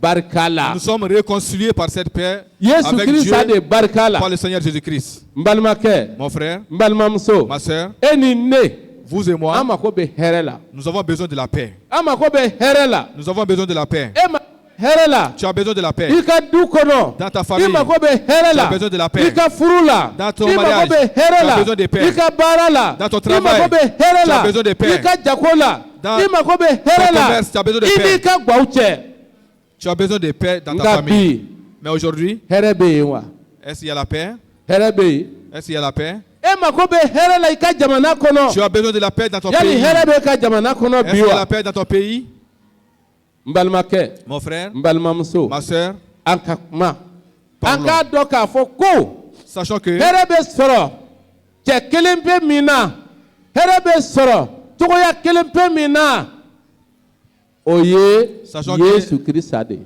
barikala. Nous sommes réconciliés par cette paix Yesu avec Dieu Krista de par barikala. le Seigneur Jésus-Christ. N balimakɛ, Mon frère, n balimamuso, ma soeur, e ni ne, vous et moi, an mako bɛ hɛrɛ la. nous avons besoin de la paix. An mako bɛ hɛrɛ la. Nous avons besoin de la paix. E ma hɛrɛ la. Tu as besoin de la paix. I ka du kɔnɔ. Dans ta famille, I mako bɛ hɛrɛ tu la. as besoin de la paix. I ka furu la. Dans ton I mako mariage, bɛ hɛrɛ tu as la. besoin de paix. I ka baara la. Dans ton I travail, mako bɛ hɛrɛ tu la. as besoin de paix. I ka jago la. Dans I mako bɛ ton hɛrɛ la. commerce, tu as besoin de I paix. n'i ka gwaw cɛ. Tu as besoin de paix dans ta Nka famille. bi Mais aujourd'hui, hɛrɛ bɛ yen wa? est-ce qu'il y a la paix? Hɛrɛ bɛ yen. Est-ce qu'il y a la paix? E mako bɛ hɛrɛ la i ka jamana kɔnɔ. Tu as besoin de la paix dans ton Yali pays. hɛrɛ bɛ ka jamana kɔnɔ Est-ce bi qu'il y a la wa? paix dans ton pays? N balimakɛ, Mon frère, n balimamuso, ma soeur, an ka kuma. An Parlons. k'a dɔn k'a fɔ ko sachant que hɛrɛ bɛ sɔrɔ cɛ kelen pe min na, hɛrɛ bɛ sɔrɔ cogoya kelen pe min na, o ye Sachant que Yesu Krista de ye.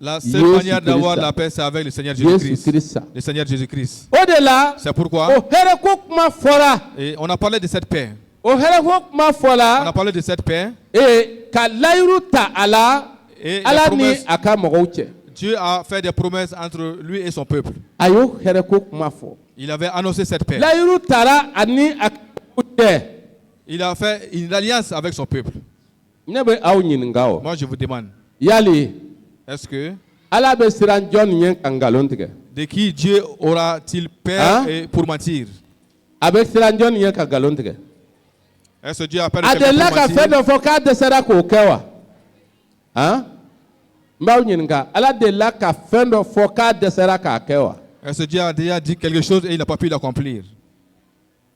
la seule Jésus manière d'avoir Christ. la paix, c'est avec le Seigneur Yesu Jésus-Christ. Krista. Le Seigneur Jésus-Christ. O de la, C'est pourquoi, o hɛrɛ ko kuma fɔra, et on a parlé de cette paix. o hɛrɛ ko kuma On a fɔra, parlé de cette paix. ka layiru ta a la, Et la Ala ni promesse, a ka mɔgɔw cɛ. Dieu a fait des promesses entre lui et son peuple. A y'o hɛrɛ ko kuma fɔ. Il avait annoncé cette paix. Layiru taara ani a ka mɔgɔw cɛ. Il a fait une alliance avec son peuple. Ne bɛ aw ɲininka o. Moi, je vous demande, Yali est-ce que Ala bɛ siran jɔn ɲɛ ka nkalon tigɛ? de qui Dieu aura-t-il peur Hein? et pour mentir? A bɛ siran jɔn ɲɛ ka nkalon tigɛ? Est-ce que Dieu a peur de A quelqu'un delila pour ka fɛn mentir? dɔ fɔ k'a dɛsɛra k'o kɛ wa? Han? N b'aw ɲininka, Ala delila ka fɛn dɔ fɔ k'a dɛsɛra k'a kɛ wa? Est-ce que Dieu a déjà dit quelque chose et il n'a pas pu l'accomplir?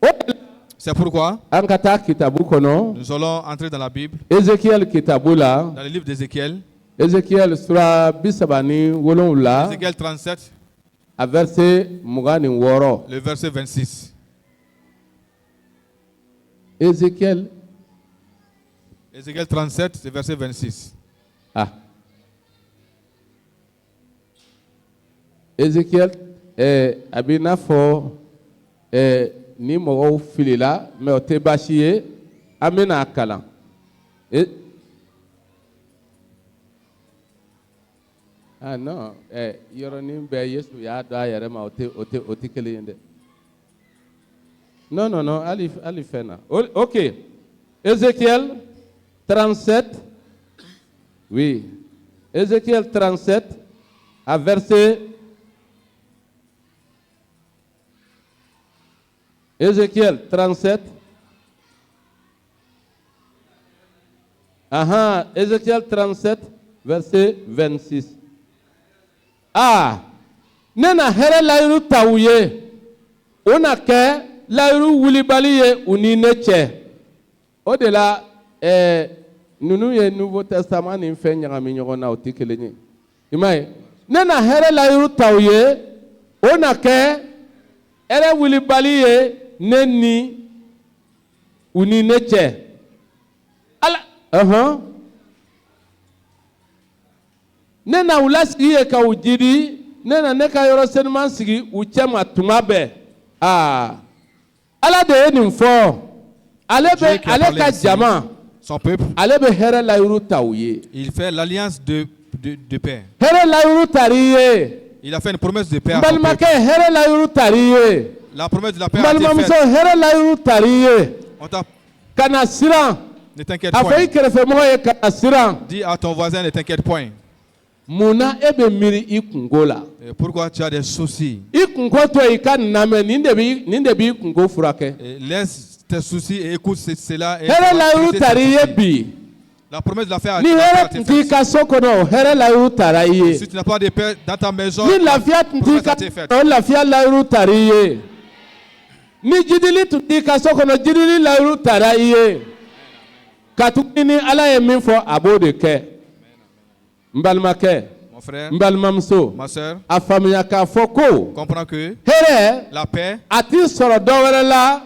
O de la, C'est pourquoi an ka taa kitabu kɔnɔ, nous allons entrer dans la Bible, Ezekiel kitabu la, dans le livre d'Ézéchiel, Ezekiel sura 37, Ézéchiel 37, a verset 26. le verset 26. Ezekiel, Ézéchiel 37, le verset 26. ah. Ezekiel, a b'i n'a fɔ ni mɔgɔw filila mais o tɛ baasi ye, an bɛna a kalan. Ah non, yɔrɔnin bɛɛ Yesu y'a dɔn a yɛrɛ ma, o tɛ kelen ye dɛ. Non, non, non, hali fɛn na. Ok, Ézéchiel 37, oui, Ézéchiel 37, à verset Ézéchiel 37. Ézéchiel 37, verset 26. Ah, ne na hɛrɛ layiru ta u ye, o na kɛ layiru wulibali ye u ni ne cɛ. O de la, ninnu ye Nouveau Testament ni fɛn ɲagami ɲɔgɔn na, o tɛ kelen ye. I m'a ye? Ne na hɛrɛ layiru ta u ye, o na kɛ hɛrɛ wulibali ye ne ni u ni ne cɛ. Ala, ne na u lasigi ye ka u jidi, ne na ne ka yɔrɔ senuman sigi u cɛ ma tuma bɛɛ. Ah, Ala de ye nin fɔ. Ale bɛ ale ka jama, Son peuple, ale bɛ hɛrɛ layiru ta u ye. il fait l'alliance de paix. Hɛrɛ layiru tari ye. Il a fait une promesse de paix à N son peuple. balimakɛ hɛrɛ layiru tari ye. La promesse de la paix N a été balimamuso faite. hɛrɛ layiru tari ye. On t'a, Ka na siran. ne t'inquiète A fɔ i point. kɛrɛfɛmɔgɔ ye ka na siran. Dis à ton voisin, ne t'inquiète point. Munna e bɛ miiri i kungo la? Et pourquoi tu as des soucis? I kunko to i ka nin lamɛn, nin de b'i kunko furakɛ. Et laisse tes soucis et écoute cela. Et Hɛrɛ tu vas layiru traiter tari tes ye soucis. bi. La promesse de la paix a Ni été hɛrɛ tun t'i faite. ka so kɔnɔ, o hɛrɛ layiru tara i ye. Si tu n'as pas de paix dans ta maison, Ni la lafiya tun t'i promesse ka a été faite. so kɔnɔ, o lafiya layiru tara i ye. Ni jidili tun t'i ka so kɔnɔ, jidili layiru tara i ye. Katuguni ni Ala ye min fɔ, a b'o de kɛ. N balimakɛ, Mon frère, n balimamuso, ma soeur, a faamuya k'a fɔ ko comprends que hɛrɛ la paix, a t'i sɔrɔ dɔ wɛrɛ la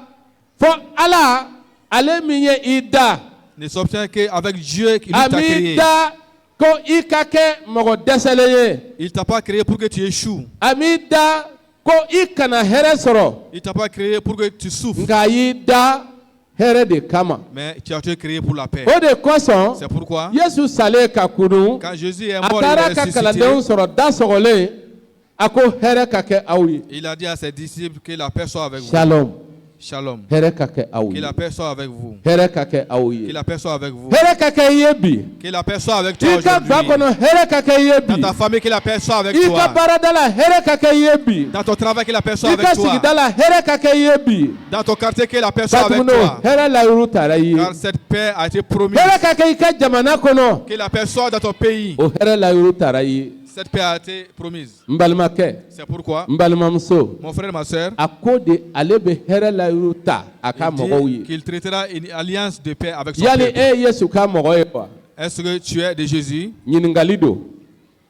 fɔ Ala, ale min ye i da, ne s'obtient qu'avec Dieu qui a t'a m'i créé. da ko i ka kɛ mɔgɔ dɛsɛlen ye. Il t'a pas créé pour que tu échoues. A m'i da ko i kana hɛrɛ sɔrɔ, Il t'a pas créé pour que tu souffres. nka a y'i da hɛrɛ de kama. Mais tu as été créé pour la paix. O de kosɔn C'est pourquoi, Yesu salen ka kunu quand Jésus est a mort et taara ka kalandenw ressuscité, sɔrɔ da sɔgɔlen a ko hɛrɛ ka kɛ aw ye. il a dit à ses disciples que la paix soit avec vous. Shalom. Shalom. Hɛrɛ ka kɛ aw Que ye. la paix soit avec vous. Hɛrɛ ka kɛ aw Que ye. la paix soit avec vous. Hɛrɛ ka kɛ i ye bi. Que la paix soit avec toi I ka ba aujourd'hui. kɔnɔ hɛrɛ ka kɛ i ye Dans bi. ta famille, que la paix soit avec I ka toi. baarada la hɛrɛ ka kɛ i ye bi. Dans ton travail, que la paix soit I ka avec toi. sigida la hɛrɛ ka kɛ i ye bi. Dans ton quartier, que la paix soit avec Batugundenw toi. hɛrɛ layiru taara i ye. Car cette paix a été promise. Hɛrɛ ka kɛ i ka jamana kɔnɔ. Que la paix soit dans ton pays. O hɛrɛ layiru taara i ye. Cette paix a été promise. N balimakɛ, C'est pourquoi, n balimamuso, mon frère et ma soeur, a ko de ale bɛ hɛrɛ layiru ta a ka mɔgɔw il dit ye. qu'il traitera une alliance de paix avec son Yali peuple. e ye Yesu ka mɔgɔ ye wa? Est-ce que tu es de Jésus? Ɲininkali don.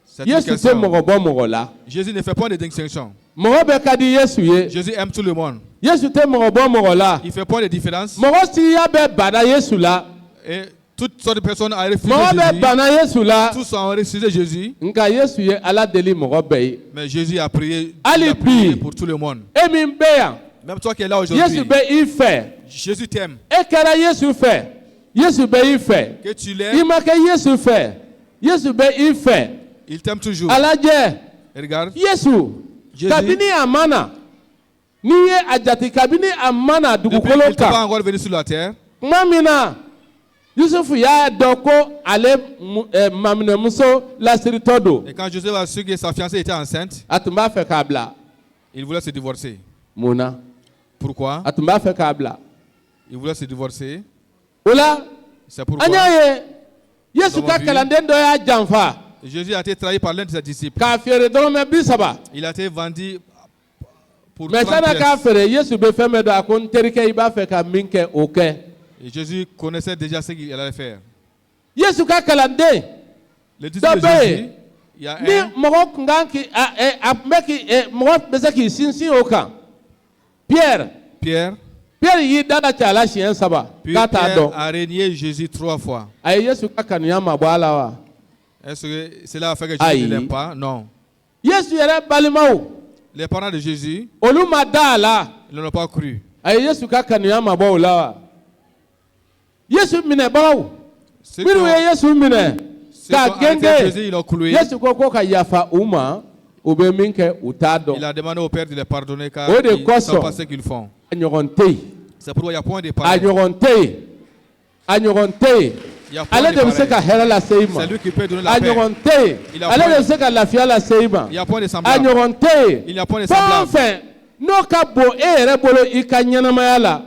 C'est une Yesu tɛ question. mɔgɔ bɔ mɔgɔ la. Jésus ne fait pas de distinction. Mɔgɔ bɛɛ ka di Yesu ye. Jésus aime tout le monde. Yesu tɛ mɔgɔ bɔ mɔgɔ la. Il ne fait pas de différence. Mɔgɔ siya bɛ bana Yesu la. Et toutes sortes de personnes ont refusé Mɔgɔ bɛ Jésus. bana Yesu la. Tous ont refusé Jésus. Nka Yesu ye Ala deli mɔgɔ bɛɛ ye. Mais Jésus a prié, Ali il a prié bi. pour tout le monde. E min bɛ yan, Même toi qui es là aujourd'hui, Yesu bɛ i fɛ. Jésus t'aime. E kɛra Yesu fɛ. Yesu bɛ i fɛ. Que tu I l'aimes, ma kɛ Yesu fɛ. Yesu bɛ i fɛ. il t'aime toujours. A lajɛ. Regarde, Yesu, Jésus, kabini a ma na, n'i ye a jate kabini a ma na depuis dugukolo qu'il n'est pas kan, encore venu sur la terre, tuma min na Yusufu y'a dɔn ko ale maminɛmuso lasiritɔ don, et quand Joseph a su que sa fiancée était enceinte, a tun b'a fɛ k'a bila. il voulait se divorcer. Mun na? Pourquoi? A tun b'a fɛ k'a bila. Il voulait se divorcer. O la, C'est pourquoi an y'a ye Yesu ka Nous avons vu. kalanden dɔ y'a janfa Jésus a été trahi par l'un de ses disciples. k'a feere dɔrɔmɛ 30. Il a été vendu pour Mɛ 30 san'a k'a pièces. feere Yesu bɛ fɛn bɛɛ dɔn a ko n terikɛ i b'a fɛ ka min kɛ o kɛ. Et Jésus connaissait déjà ce qu'il allait faire. Yesu ka kalanden. Le disciple de Dɔ bɛ Jésus, yen. il y a Ni un, mɔgɔ kun kan k'i a tun bɛ k'i mɔgɔ bɛ se k'i sinsin o kan. Pierre Pierre. y'i da ka ca a la siɲɛ 3 Puis k'a t'a Pierre dɔn. a régné Jésus 3 fois. A ye Yesu ka kanuya mabɔ a la wa? Est-ce que cela a fait que Jésus Aïe. ne l'aime pas? Non. Yesu yɛrɛ balimaw Les parents de Jésus, olu ma da a la. ils ne l'ont pas cru. A ye Yesu ka kanuya mabɔ o la wa? Yesu minɛbagaw Ceux qui minnu ont, ye Yesu minɛ ceux qui k'a ont arrêté Jésus, gɛngɛn, ils l'ont cloué. Yesu ko ka yafa u ma, u bɛ min kɛ u t'a Il dɔn. a demandé au Père de les pardonner car Oh, de ils ne quoi savent ça? pas ce qu'ils font. A ɲɔgɔn tɛ yen. C'est pourquoi il y a point de A pareil. ɲɔgɔn tɛ yen. A ɲɔgɔn tɛ yen. Il y a point Ale de de bɛ se pareil. ka hɛrɛ lase i ma. C'est lui qui peut donner la A paix. ɲɔgɔn tɛ yen. Il a Ale point- de bɛ se ka lafiya lase i ma. Il y a point de A semblable. ɲɔgɔn tɛ yen. Il y a point de Fɛn o semblable. fɛn n'o ka bon e yɛrɛ bolo i ka ɲɛnamaya la,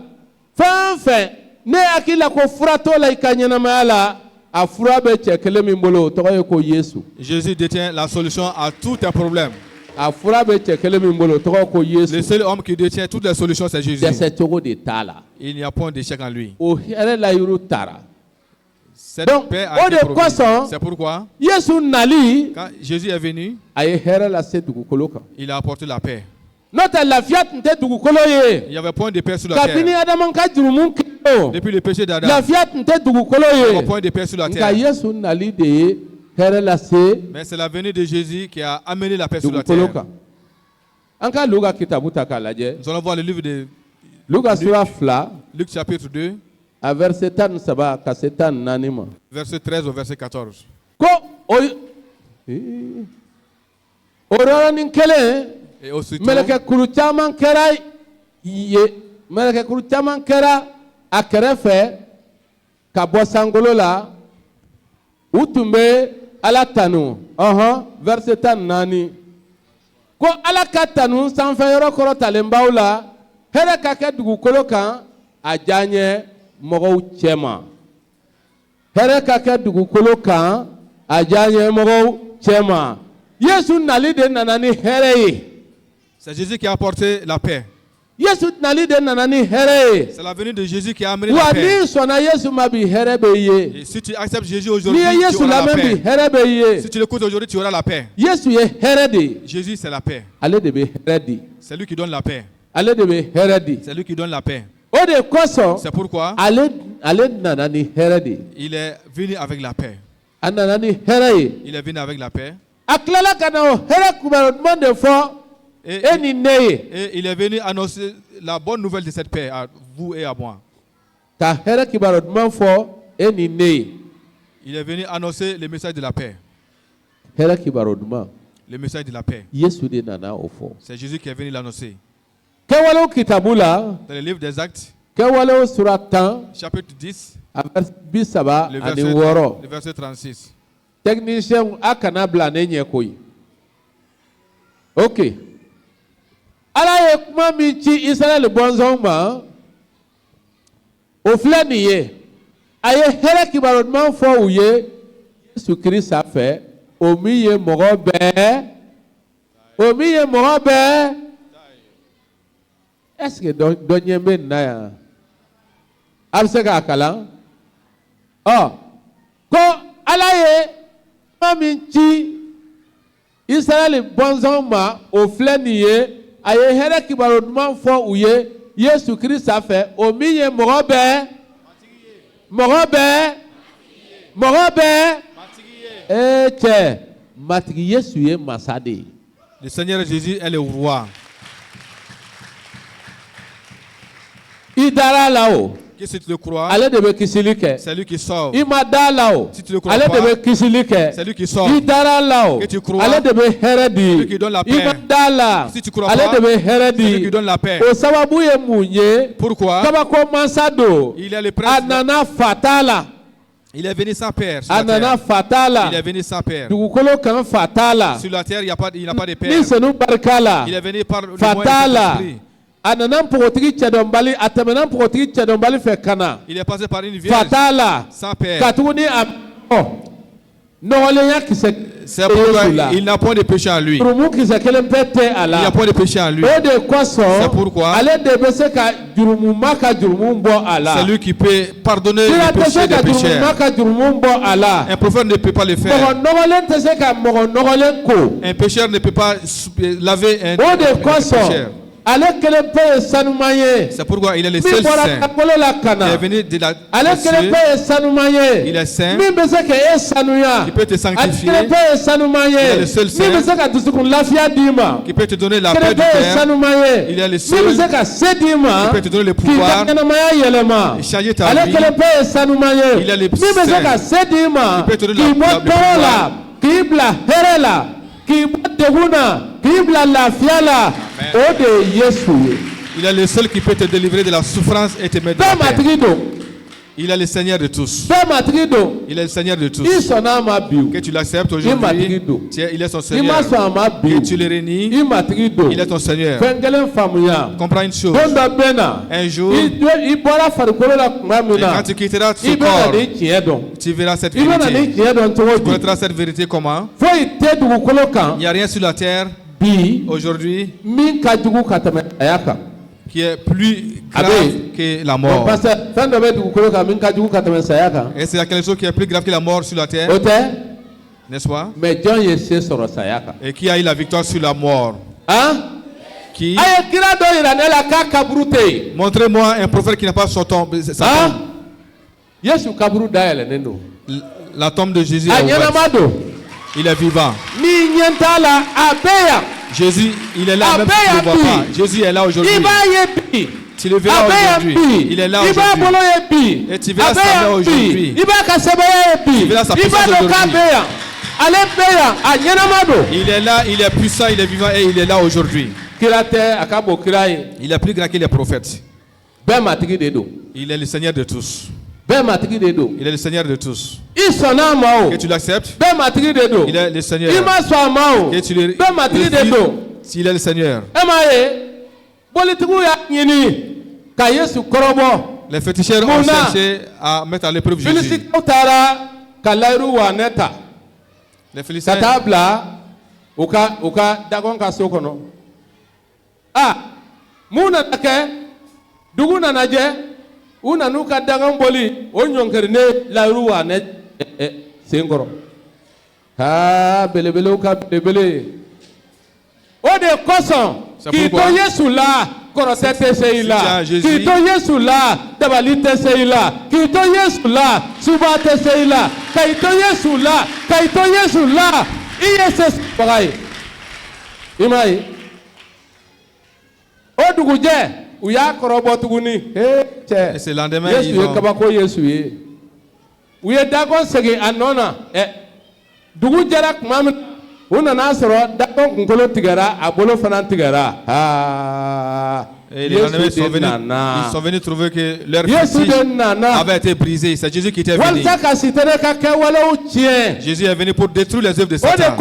fɛn o fɛn ne hakili la ko fura t'o la i ka ɲɛnamaya la, a fura bɛ cɛ kelen min bolo o tɔgɔ ye ko Yesu. Jésus détient la solution à tous tes problèmes. A fura bɛ cɛ kelen min bolo o tɔgɔ ko Le Yesu. seul homme qui détient toutes les solutions, c'est Jésus. Dɛsɛ cogo de t'a la. Il n'y a point d'échec en lui. O hɛrɛ layiru taara. Cette Donc, paix au a été de promise. kosɔn, C'est pourquoi, Yesu nali quand Jésus est venu, a ye hɛrɛ lase dugukolo kan. il a apporté la paix. N'o tɛ lafiya tun tɛ dugukolo ye. Il n'y avait point de paix sur la Kabini terre. Adamu ka jurumu kɛ o, Depuis le péché d'Adam, lafiya tun tɛ dugukolo il n'y avait ye. point de paix sur la Nka terre. Yesu nali de ye hɛrɛ lase Mais c'est la venue de Jésus qui a amené la paix sur la dugukolo terre. kan. An ka Luka kitabu ta k'a lajɛ. Nous allons voir le livre de Luka sura 2 Luc chapitre 2, a verset 13 ka se 14 ma. verset 13 au verset 14. Ko o o yɔrɔnin kelen Et aussitôt, mɛlɛkɛkuru caman kɛra ye mɛlɛkɛkuru caman kɛra a kɛrɛfɛ ka bɔ sankolo la u tun bɛ Ala tanu verset 14 ko Ala ka tanu sanfɛyɔrɔ kɔrɔ talen b'aw la hɛrɛ ka kɛ dugukolo kan a diya n ye mɔgɔw cɛ ma hɛrɛ ka kɛ dugukolo kan a diya n ye mɔgɔw cɛ ma Yesu nali de nana ni hɛrɛ ye. c'est Jésus qui a apporté la paix. Yesu nali de nana ni hɛrɛ ye. C'est la venue de Jésus qui a amené la Wa paix. n'i sɔnna Yesu ma bi hɛrɛ bɛ i ye. Et si tu acceptes Jésus N'i aujourd'hui, ye tu Yesu auras la lamɛn bi paix. hɛrɛ bɛ i ye. Si tu l'écoutes aujourd'hui, tu auras la paix. Yesu ye hɛrɛ de ye. Jésus, c'est la paix. Ale de bɛ hɛrɛ di. C'est lui qui donne la paix. Ale de bɛ hɛrɛ di. C'est lui qui donne la paix. O de kosɔn C'est pourquoi ale nana ni hɛrɛ de ye. il est venu avec la paix. A nana ni hɛrɛ ye. Il est venu avec la paix. A tilala ka na o hɛrɛ kunbɛnni duman de fɔ Et, e ni ne ye. et il est venu annoncer la bonne nouvelle de cette paix à vous et à moi. ka hɛrɛ kibaru duman fɔ e ni ne ye. Il est venu annoncer le message de la paix. Hɛrɛ kibaru duman. Le message de la paix. Yesu de nana o fɔ. C'est Jésus qui est venu l'annoncer. Kɛwalew kitabu la. Dans le livre des Actes, Kɛwalew sura 10 chapitre 10, a verset 30 le ani 6. le verset 36. Technicien a kana bila ne ɲɛ koyi. Ok. Ala ye kuma min ci Israɛl bɔnsɔnw ma, o filɛ nin ye. A ye hɛrɛ kibaru duman fɔ u ye Yesu Kirisa fɛ, o min ye mɔgɔ bɛɛ. O min ye mɔgɔ bɛɛ. Est-ce que dɔ ɲɛ bɛ nin na yan? A bɛ se k'a kalan? Ɔ ko Ala ye kuma min ci Israɛl bɔnsɔnw ma, o filɛ nin ye. A ye hɛrɛ kibaru duman fɔ u ye Yesu Kirisa fɛ, o min ye mɔgɔ bɛɛ. Mɔgɔ bɛɛ. Mɔgɔ bɛɛ. Cɛ, matigi Yesu ye masa de ye. Le Seigneur Jésus est le roi. I dara la o. Que si tu le crois, Ale de bɛ kisili kɛ. c'est lui qui sauve. I ma da la o. Si tu le crois Ale de pas, bɛ kisili kɛ. c'est lui qui sauve. I dara la o. Que tu crois, Ale de bɛ hɛrɛ di. lui qui donne la I ma paix. da la. Si tu crois Ale pas, de bɛ hɛrɛ c'est lui di. qui donne la paix. O sababu ye mun ye? Pourquoi? Kabako mansa don. Il est le prince. A nana fata la. Il est venu sans père. Sur A la nana terre. fata la. Il est venu sans père. Dugukolo kan fata la. Sur la terre, il n'a pas de père. Ni senu barika la. Il est venu par le Fata moyen de la. l'esprit. A nana npogotigi cɛdɔnbali, a tɛmɛna npogotigi cɛdɔnbali fɛ ka na. Il est passé par une vierge Fata la. sans père. Ka tuguni a nɔgɔlenya kisɛ C'est pourquoi Yesu la. il n'a point de péché en lui. Jurumu kisɛ kelen bɛɛ tɛ a Il n'y a la. point de péché en lui. O de kosɔn C'est pourquoi ale de bɛ se ka jurumuma ka jurumu bɔ a la. c'est lui qui peut pardonner Kira les tɛ se péchés ka des pécheurs. jurumuma ka jurumu bɔ a la. Un prophète ne peut pas le faire. Mɔgɔ nɔgɔlen tɛ se ka mɔgɔ nɔgɔlen ko. Un pécheur ne peut pas laver un O de kosɔn pécheur. ale kelen pe ye sanuman ye. C'est pourquoi il est le Min seul bɔra saint. kakolo la ka Il na. est venu de la Ale cieux. kelen pe ye sanuman ye. Il est saint. Min bɛ se ka e sanuya. Qui peut te Ale sanctifier. kelen pe ye sanuman Il est ye. le seul saint. Min bɛ se ka dusukun lafiya d'i ma. Qui peut te donner la Kelen paix du pe ye cœur. sanuman ye. Il est le Min seul bɛ se ka se d'i ma. qui peut te donner le K'i pouvoir. ka ɲɛnamaya yɛlɛma. Changer ta Ale vie. kelen pe ye sanuman ye. Il est le Min bɛ se saint. ka se d'i ma. Qui peut te donner K'i la bɔ tɔɔrɔ la. K'i bila hɛrɛ la. K'i bɔ degun na. K'i bila lafiya la. O de ye Yesu ye. Il est le seul qui peut te délivrer de la souffrance et te mettre Bɛɛ dans la paix. matigi don. Il est le Seigneur de tous. Bɛɛ matigi don. Il est le Seigneur de tous. I sɔnna a ma bi o. Que tu l'acceptes I matigi aujourd'hui, don. il est son I Seigneur. ma sɔn a ma bi Que o. tu le réunis, I matigi don. il est ton Seigneur. Fɛn kelen faamuya. Comprends une chose. Don dɔ bɛ na. Un jour, I bɔra farikolo la tuma min et na. quand tu quitteras I ce bɛ na corps, ni tiɲɛ dɔn. tu verras cette I bɛ na ni vérité. tiɲɛ dɔn cogo Tu di. connaîtras cette vérité comment? Foyi tɛ dugukolo kan Il n'y a rien sur la terre bi aujourd'hui min ka jugu ka tɛmɛ saya kan. qui est plus grave Amen. que la Bon, mort. parce que fɛn dɔ bɛ dugukolo kan min ka jugu ka tɛmɛ saya kan. Et c'est quelque chose qui est plus grave que la mort sur la terre, O tɛ. n'est-ce pas? Mais jɔn ye se sɔrɔ saya kan. Et qui a eu la victoire sur la mort? Han. Qui? A ye kira dɔ yira ne la k'a kaburu tɛ yen. Montrez-moi un prophète qui n'a pas son tombe. sa Han. tombe. Yesu kaburu dayɛlɛnnen don. La tombe de Jésus A est ouverte. ɲɛnama don. Il est vivant. Ni ɲɛ t'a la a bɛ yan. Jésus, il est là, Ah, même ben, si tu ne le vois Abdi. pas. Jésus est là aujourd'hui. I b'a ye bi. Tu le verras A bɛ yan aujourd'hui. bi. Il est là I b'a aujourd'hui. bolo ye bi. Et tu verras A bɛ sa main yan aujourd'hui. bi. I b'a ka sɛbɛya ye bi. Tu verras sa I b'a puissance dɔn k'a aujourd'hui. bɛ yan. Ale bɛ yan a ɲɛnama don. Il est là, il est puissant, il est vivant et il est là aujourd'hui. Kira tɛ a ka bon kira ye. Il est plus grand que les prophètes. Bɛɛ matigi de don. Il est le Seigneur de tous. Bɛɛ matigi de don. Il est le Seigneur de tous. I sɔnna a ma o. Que tu l'acceptes, Bɛɛ matigi de don. il est le Seigneur. I ma sɔn a ma o. Que tu le Bɛɛ matigi de don. s'il est le Seigneur. E m'a ye politigiw y'a ɲini ka Yesu kɔrɔbɔ. Les féticheurs ont Mun na? cherché à mettre à l'épreuve Jésus. Filisitikaw taara ka layiru wanɛ ta. Les Ka Philistins, taa bila u ka dagɔn ka so kɔnɔ. Mun nana kɛ dugu nana jɛ u nan'u ka dagɔn boli o ɲɔnkirinen layiru wanɛ sen kɔrɔ. Belebelew ka belebele. O de kosɔn C'est k'i to pourquoi Yesu la kɔrɔtɛ tɛ se i Si tu la as Jésus, k'i to Yesu la dabali tɛ se i la k'i to Yesu la suba tɛ se i la ka i to Yesu la ka i to Yesu la i ye se sɔrɔbaga ye i m'a ye o dugujɛ u y'a kɔrɔbɔ tuguni Et c'est le lendemain, Yesu ils ye ont... kabako Yesu ye u ye dakɔn segin a nɔ na dugu jɛra tuma min u nana sɔrɔ dakɔn kunkolo tigɛra a bolo fana tigɛra Et les lendemains, ils sont venus trouver que leur fils avait été brisé. C'est Jésus qui était venu. Jésus est venu pour détruire les œuvres de Satan.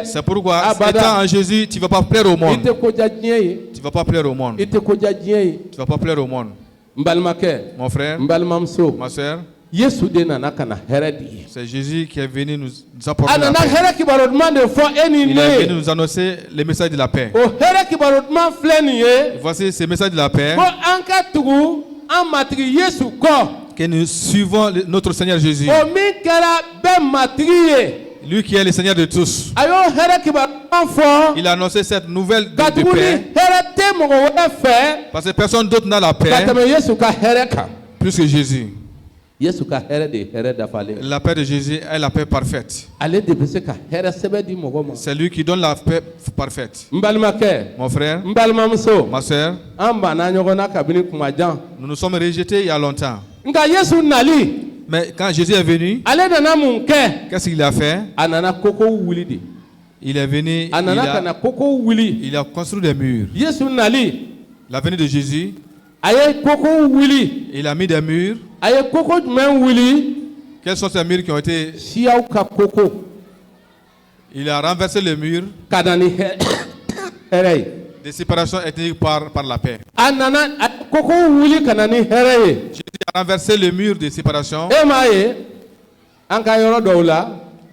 C'est pourquoi, étant en Jésus, tu ne vas pas plaire au monde. Tu ne vas pas plaire au monde. Tu ne vas pas plaire au monde. Mon frère, ma soeur, c'est Jésus qui est venu nous apporter la paix. Il est venu nous annoncer le message de la paix. Voici ce message de la paix. Que nous suivons notre Seigneur Jésus. Lui qui est le Seigneur de tous. Il a annoncé cette nouvelle de paix. Parce que personne d'autre n'a la paix plus que Jésus. La paix de Jésus est la paix parfaite. C'est lui qui donne la paix parfaite. Mon frère, ma soeur, nous nous sommes rejetés il y a longtemps. Mais quand Jésus est venu, qu'est-ce qu'il a fait? Il est venu, il a construit des murs. La venue de Jésus, il a mis des murs. Quels sont ces murs qui ont été... Il a renversé le mur de séparation ethnique par la paix. Jésus a renversé le mur de séparation.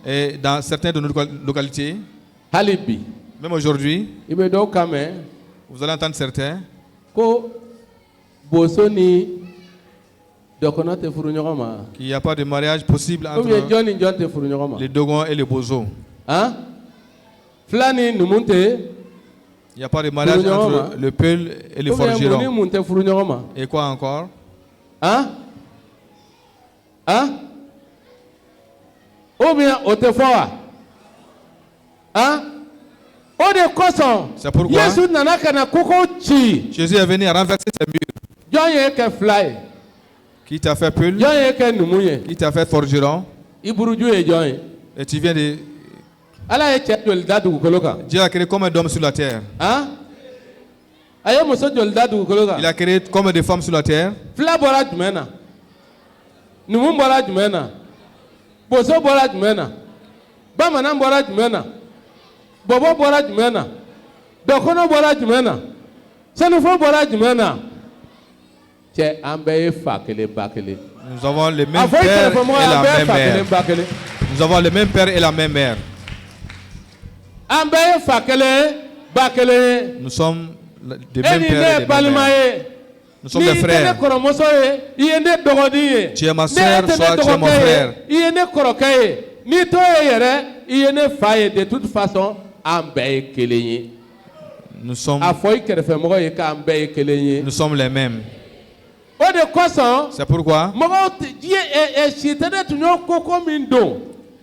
Et dans certaines de nos localités, même aujourd'hui, vous allez entendre certains qu'il n'y a pas de mariage possible entre les Dogons et les Bozo. Il n'y a pas de mariage entre le Peul et le Forgeron. Et quoi encore? C'est pourquoi Jésus est venu à renverser ces murs. Qui t'a fait Peul? Qui t'a fait Forgeron? Et tu viens de... Dieu a créé combien d'hommes sur la terre? Il a créé combien de femmes sur la terre? Nous avons le même père et la même mère. Nous avons le même père et la même mère. Nous sommes des mêmes pères et des mêmes mères. Nous sommes des frères. Tu es ma soeur, soit tu es mon frère. De toute façon, nous sommes les mêmes. C'est pourquoi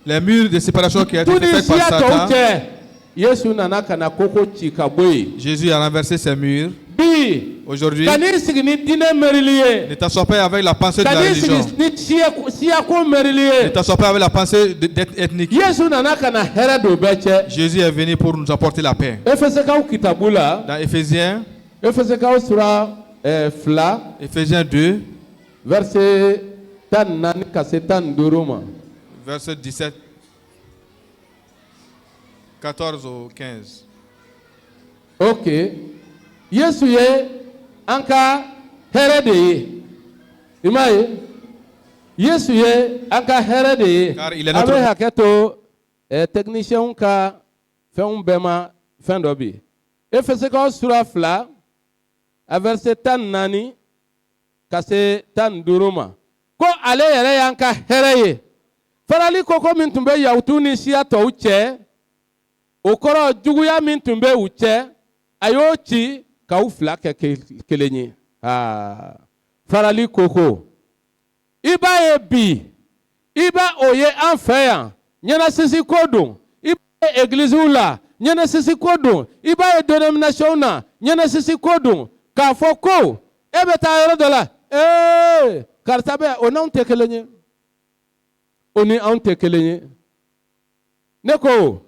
les murs de séparation qui ont été faits par Satan, Jésus a renversé ces murs. Aujourd'hui, ne t'assois pas avec la pensée de la religion. Ne t'assois pas avec la pensée d'être ethnique. Jésus est venu pour nous apporter la paix. Dans Éphésiens, Éphésiens 2, verset 17, 14 au 15. Ok. Yesu ye anka here de ye. Imaye. Yesu ye anka here de ye. Car il est notre... Abe haketo technicien ka fɛn bɛɛ ma fɛn dɔ bi. Efesikaw sura 2 a verset 14 ka se 15 ma. Ko ale yɛrɛ y'an ka hɛrɛ ye. Farali koko min tun bɛ Yahutu ni Siya tɔw cɛ, o kɔrɔ juguya min tun bɛ u cɛ, a y'o ci k'aw fila kɛ kelen ye. Farali koko. I b'a ye bi, i b'a o ye an fɛ yan, ɲɛnasisi ko don, i b'a ye église la, ɲɛnɛsisi ko don i b'a ye dénomination na ɲɛnɛsisi ko don k'a fɔ ko e bɛ taa yɔrɔ dɔ la karisa bɛ o n'anw tɛ kelen ye o ni anw tɛ kelen ye ne ko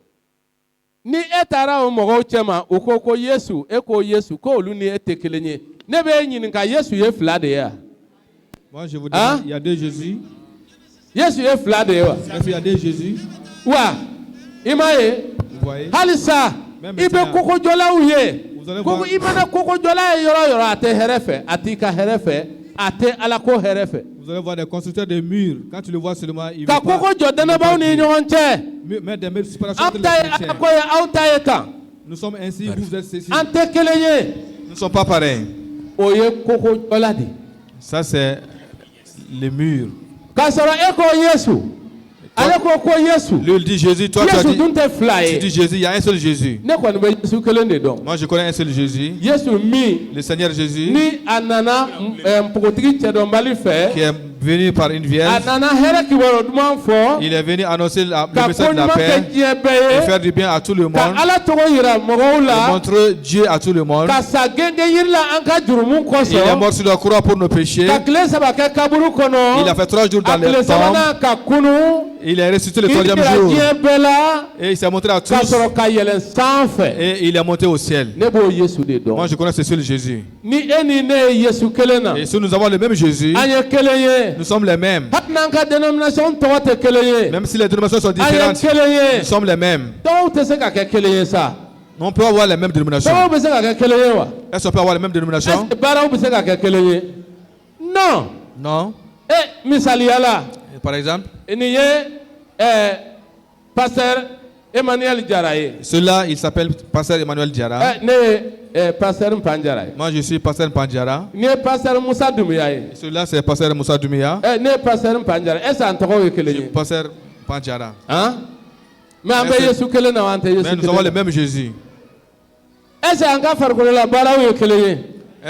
ni e taara o mɔgɔw cɛma o ko Yesu e ko Yesu ko olu ni e tɛ kelen ye ne bɛ e ɲininka Yesu ye fila de ye wa? Moi je vous demande, il y a deux Jésus. Yesu ye fila de ye wa? Il y a deux Jésus. Wa i m'a ye halisa i bɛ kokojɔlaw ye i mana kokojɔla ye yɔrɔ o yɔrɔ a tɛ hɛrɛ fɛ a t'i ka hɛrɛ fɛ a tɛ Ala ko hɛrɛ fɛ. Vous allez voir des constructeurs de murs. Quand tu le vois seulement, il ka koko jɔ dɛnɛbaw ni ɲɔgɔn cɛ. Mais des séparations entre les chrétiens. Ala ko ye aw ta ye kan. Nous sommes ainsi, vous êtes ceci. An tɛ kelen ye. Nous ne sommes pas pareils. O ye kokojɔla de. Ça c'est les murs. K'a sɔrɔ e ko Yesu. Ale ko Yesu. Lui il dit Jésus, toi Yesu tu as dit. Dun tɛ fila ye. Tu dis Jésus, il y a un seul Jésus. Ne kɔni bɛ Yesu kelen de dɔn. Moi je connais un seul Jésus. Yesu min. Le Seigneur Jésus. Ni a nana npogotigi cɛdɔnbali fɛ. Qui est venu par une vierge. A nana hɛrɛ kibaru duman fɔ. Il est venu annoncer le message de la paix. Et faire du bien à tout le monde. Ka Ala tɔgɔ yira mɔgɔw la. Montrer Dieu à tout le monde. Ka sa genge yiri la an ka jurumu kɔsɔn. Il est mort sur la croix pour nos péchés. Ka tile saba kɛ kaburu kɔnɔ. Il a fait 3 jours dans les tombes. ka kunu. Il est ressuscité le 3e jour. Et il s'est montré à tous. Et il est monté au ciel. Moi je connais ce seul Jésus. Et si nous avons le même Jésus, nous sommes les mêmes. Même si les dénominations sont différentes, nous sommes les mêmes. On peut avoir les mêmes dénominations. Est-ce qu'on peut avoir les mêmes dénominations? Non. Non. Par exemple, Pasteur Emmanuel Diaraye. Celui-là, il s'appelle Pasteur Emmanuel Diara. Pasteur Mpandiara. Moi, je suis Pasteur Mpandiara. Pasteur Moussa Doumbia. Celui-là, c'est Pasteur Moussa Doumbia. Pasteur Mpandiara. Est-ce que je suis Pasteur Mpandiara. Hein? Mais nous avons le même Jésus. Est-ce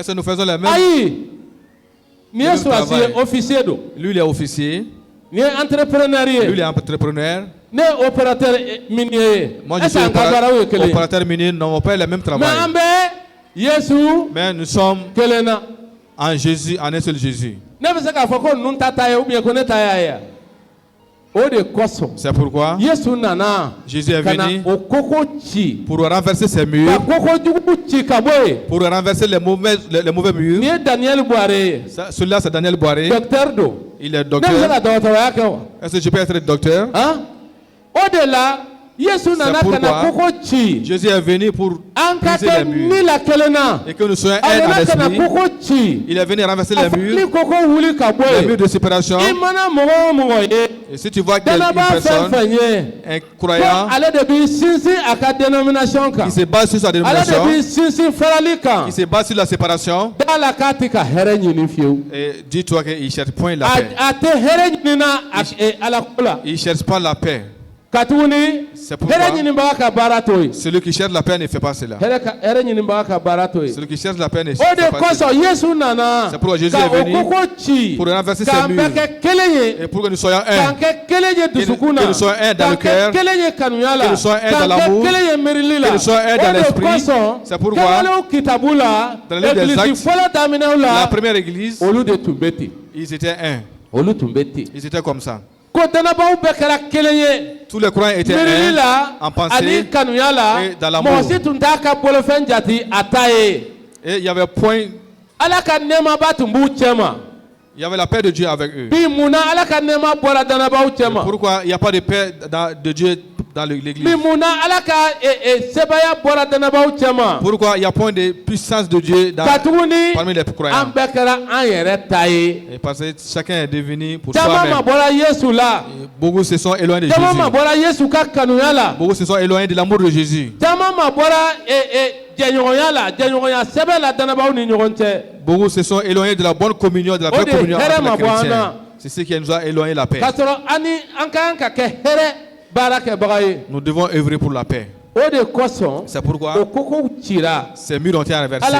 que nous faisons le même travail? Officier. Lui, il est officier. Lui, il est entrepreneur. Opérateur minier. Moi, je suis opérateur minier. Nous n'avons pas le même travail. Mais nous sommes en Jésus, en un seul Jésus. C'est pourquoi Jésus est venu pour renverser ces murs, pour renverser les mauvais murs. Celui-là, c'est Daniel Boiré. Il est docteur. Est-ce que je peux être docteur? Au-delà, Jésus est venu pour briser les murs et que nous soyons un en esprit. Il est venu renverser les murs de séparation. Et si tu vois qu'il y a une personne, un croyant, qui se base sur sa dénomination, qui se base sur la séparation, et dis-toi qu'il ne cherche point la paix. Il ne cherche pas la paix. C'est pourquoi celui qui cherche la paix ne fait pas cela. Celui qui cherche la paix ne fait pas cela. C'est pourquoi Jésus est venu pour renverser ces murs et pour que nous soyons un. Que nous soyons un dans le cœur, que nous soyons un dans l'amour, que nous soyons un dans l'esprit. C'est pourquoi dans le livre des Actes, la première église, ils étaient un. Ils étaient comme ça. Tous les croyants étaient un en pensée et dans l'amour. Et il y avait point. Il y avait la paix de Dieu avec eux. Pourquoi il n'y a pas de paix de Dieu dans l'église? Pourquoi il n'y a point de puissance de Dieu parmi les croyants? Et parce que chacun est devenu pour soi-même. Beaucoup se sont éloignés de Jésus. Beaucoup se sont éloignés de l'amour de Jésus. Beaucoup se sont éloignés de la bonne communion, de la vraie communion entre les chrétiens. C'est ce qui nous a éloigné la paix. Nous devons œuvrer pour la paix. C'est pourquoi ces murs ont été renversés.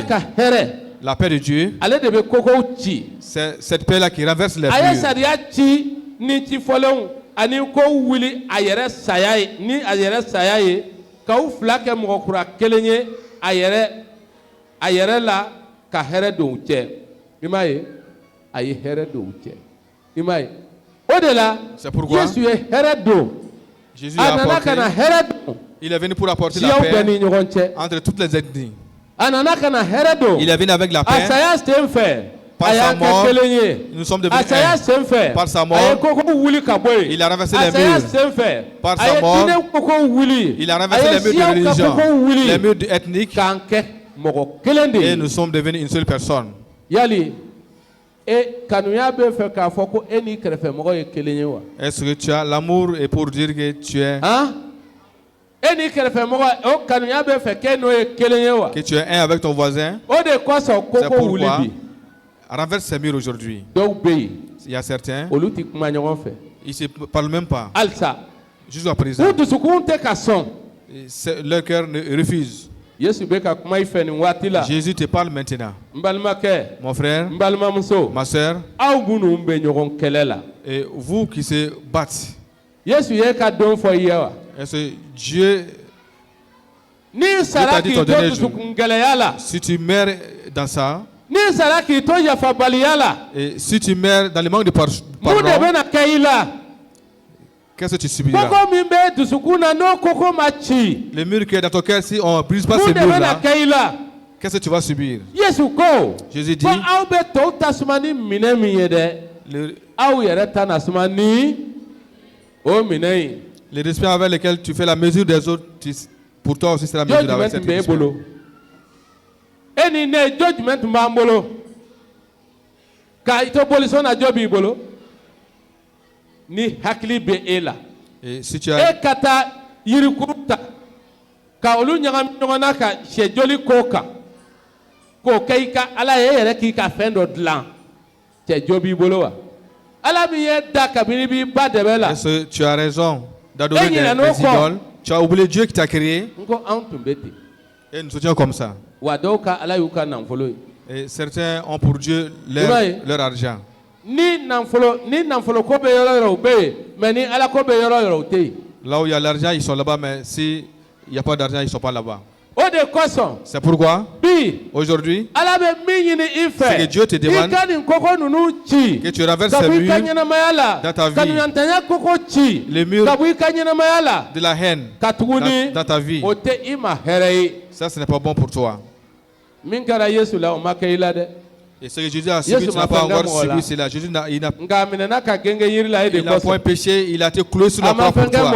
La paix de Dieu, c'est cette paix-là qui renverse les murs. k'aw fila kɛ mɔgɔ kura kelen ye a yɛrɛ la ka hɛrɛ don u cɛ i m'a ye a ye hɛrɛ don u cɛ i m'a ye o de la Jésus ye hɛrɛ don a nana ka na hɛrɛ don il est venu pour apporter la paix bɛɛ ni ɲɔgɔn cɛ entre toutes les ethnies. a nana ka na hɛrɛ don il est venu avec la paix. a saya sen fɛ par sa mort nous sommes devenus un. Par sa mort il a renversé les murs. Par sa mort il a renversé les murs de religion, les murs ethniques, et nous sommes devenus une seule personne. Yali kanuya bɛ fɛ k'a fɔ ko e ni kɛrɛfɛmɔgɔ ye kelen ye wa? Est-ce que tu as l'amour et pour dire que tu es e ni kɛrɛfɛmɔgɔ o kanuya bɛ fɛ k'e n'o ye kelen ye wa? Que tu es un avec ton voisin? O de kosɔn koko wuli bi. Renverse ces murs aujourd'hui. Dɔw bɛ yen. Il y a certains. Olu ti kuma ɲɔgɔn fɛ. Ils se parlent même pas. Halisa. Jusqu'à présent. U dusukun tɛ ka sɔn. Leur cœur refuse. Jésus bɛ ka kuma i fɛ nin waati la. Jésus te parle maintenant. N balimakɛ. Mon frère. N balimamuso. Ma sœur. Aw minnu bɛ ɲɔgɔn kɛlɛ la. Et vous qui se battent. Jésus ye ka don fɔ i ye wa? Est-ce que Dieu ni sara k'i to dusukun gɛlɛya la. Si tu meurs dans ça. Ni sara k'i to yafabaliya la. Et si tu meurs dans le manque de pardon. Mun de bɛna kɛ i la? Qu'est-ce que tu subiras? Koko min bɛ dusukun na n'o koko ma ci. Le mur qui est dans ton cœur, si on ne brise pas ces murs-là, qu'est-ce que tu vas subir? Jésus dit, ko aw bɛ tɔw tasuma ni minɛn min ye dɛ. Aw yɛrɛ ta na suma ni o minɛn in. Les récipients avec lesquels tu fais la mesure des autres, pour toi aussi c'est la mesure avec cette récipient. E ni ne jɔ jumɛn tun b'an bolo? Ka i to boliso na jɔ b'i bolo? Ni hakili bɛ e la. Si tu as... E ka taa yirikuru ta ka olu ɲagami ɲɔgɔn na ka sɛ joli k'o kan k'o kɛ i ka ala ye e yɛrɛ k'i ka fɛn dɔ dilan cɛ jo b'i bolo wa? Ala min ye da kabini b'i ba dɛbɛ la. Est-ce que tu as raison d'adorer des idoles? Tu as oublié Dieu qui t'a créé. N ko anw tun bɛ ten. Et nous étions comme ça. Wa dɔw ka ala y'u ka nafolo ye. Et certains ont pour Dieu leur argent. Ni nafolo ko bɛ yɔrɔ yɔrɔ u bɛ yen mais ni ala ko bɛ yɔrɔ yɔrɔ u tɛ yen. Là où il y a l'argent, ils sont là-bas, mais s'il n'y a pas d'argent, ils ne sont pas là-bas. O de kosɔn. C'est pourquoi aujourd'hui, ala bɛ min ɲini i fɛ. C'est que Dieu te demande i ka nin koko ninnu ci. Que tu renverses ces murs dans ta vie. Ka ɲɔgɔntanya koko ci. Les murs ka bɔ i ka ɲɛnamaya la. De la haine ka tuguni dans ta vie. O tɛ i ma hɛrɛ ye. Ça, ce n'est pas bon pour toi. Min kɛra Yesu la o ma kɛ i la dɛ. Et ce que Jésus a subi, tu n'as pas encore subi cela. Jésus n'a point péché, il a été cloué sur la croix pour toi.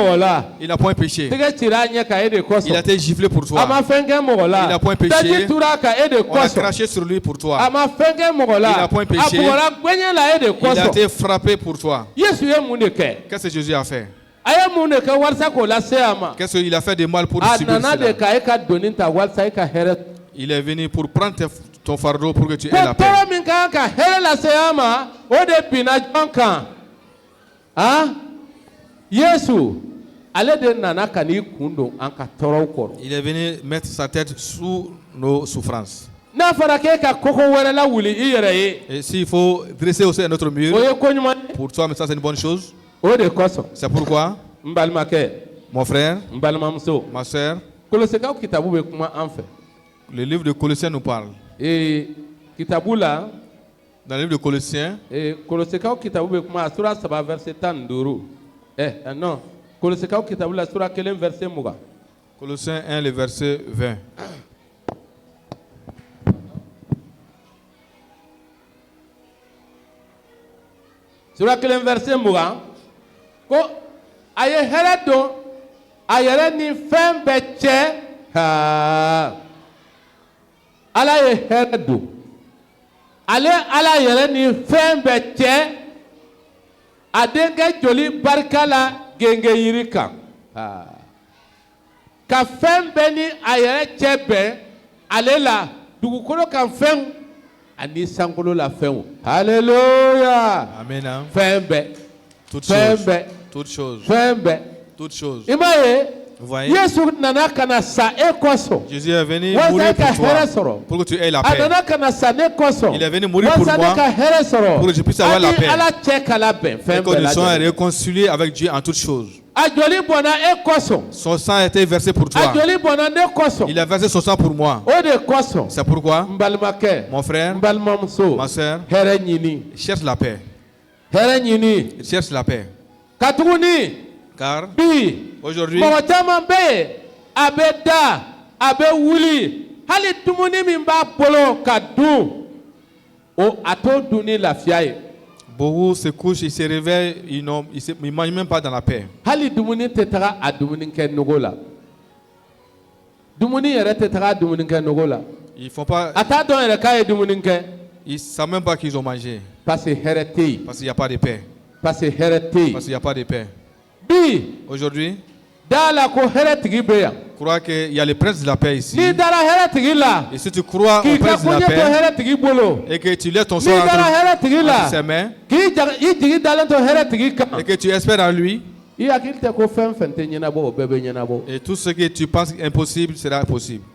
Il n'a point péché. Il a été giflé pour toi. Il n'a point péché. On a craché sur lui pour toi. Il n'a point péché. Il a été frappé pour toi. Qu'est-ce que Jésus a fait? Qu'est-ce qu'il a fait de mal pour subir cela? Il est venu pour prendre ton fardeau pour que tu aies la paix. Il est venu mettre sa tête sous nos souffrances. Et s'il faut dresser aussi un autre mur, pour toi, mais ça c'est une bonne chose. C'est pourquoi, mon frère, ma soeur, le livre de Colossiens nous parle. Dans le livre de Colossiens, Colossiens 1, le verset 20. Sura kelen verset mugan ko a ye hɛrɛ don a yɛrɛ ni fɛn bɛɛ cɛ. Ala ye hɛrɛ don ale ala yɛrɛ ni fɛn bɛɛ cɛ a denkɛ joli barika la genge yiri kan ka fɛn bɛɛ ni a yɛrɛ cɛ bɛn ale la dugukolo kan fɛnw ani sankolo la fɛnw. Alléluia. Amen. Fɛn bɛɛ. Fɛn bɛɛ. Fɛn bɛɛ. I m'a ye. Jésus nana kana sa e kosɔn. Jésus est venu mourir pour toi, pour que tu aies la paix. Il est venu mourir pour moi, pour que je puisse avoir la paix. Et que nous soyons réconciliés avec Dieu en toutes choses. Son sang a été versé pour toi. Il a versé son sang pour moi. C'est pourquoi, mon frère, ma soeur, cherche la paix. Cherche la paix. Car aujourd'hui, beaucoup se couchent, ils se réveillent, ils ne mangent même pas dans la paix. Ils font pas. Ils ne savent même pas qu'ils ont mangé. Parce qu'il n'y a pas de paix. Parce qu'il n'y a pas de paix. Aujourd'hui, crois qu'il y a le prince de la paix ici. Et si tu crois au prince de la paix et que tu lèves ton sort entre ses mains et que tu espères en lui, et tout ce que tu penses impossible sera possible.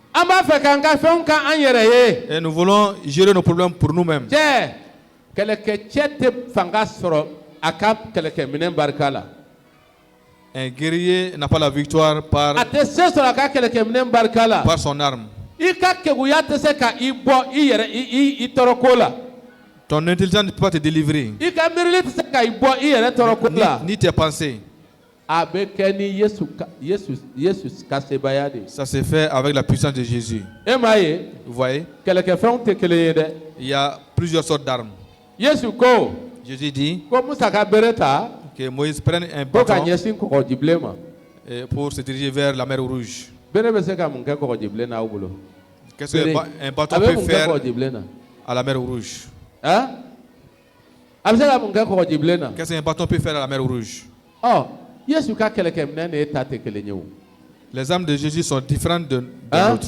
Et nous voulons gérer nos problèmes pour nous-mêmes. Un guerrier n'a pas la victoire par son arme. Ton intelligence ne peut pas te délivrer. Ni tes pensées. Ça se fait avec la puissance de Jésus. Vous voyez? Il y a plusieurs sortes d'armes. Jésus dit que Moïse prenne un bâton pour se diriger vers la mer Rouge. Qu'est-ce qu'un bâton peut faire à la mer Rouge? Qu'est-ce qu'un bâton peut faire à la mer Rouge? Les armes de Jésus sont différentes de l'autre.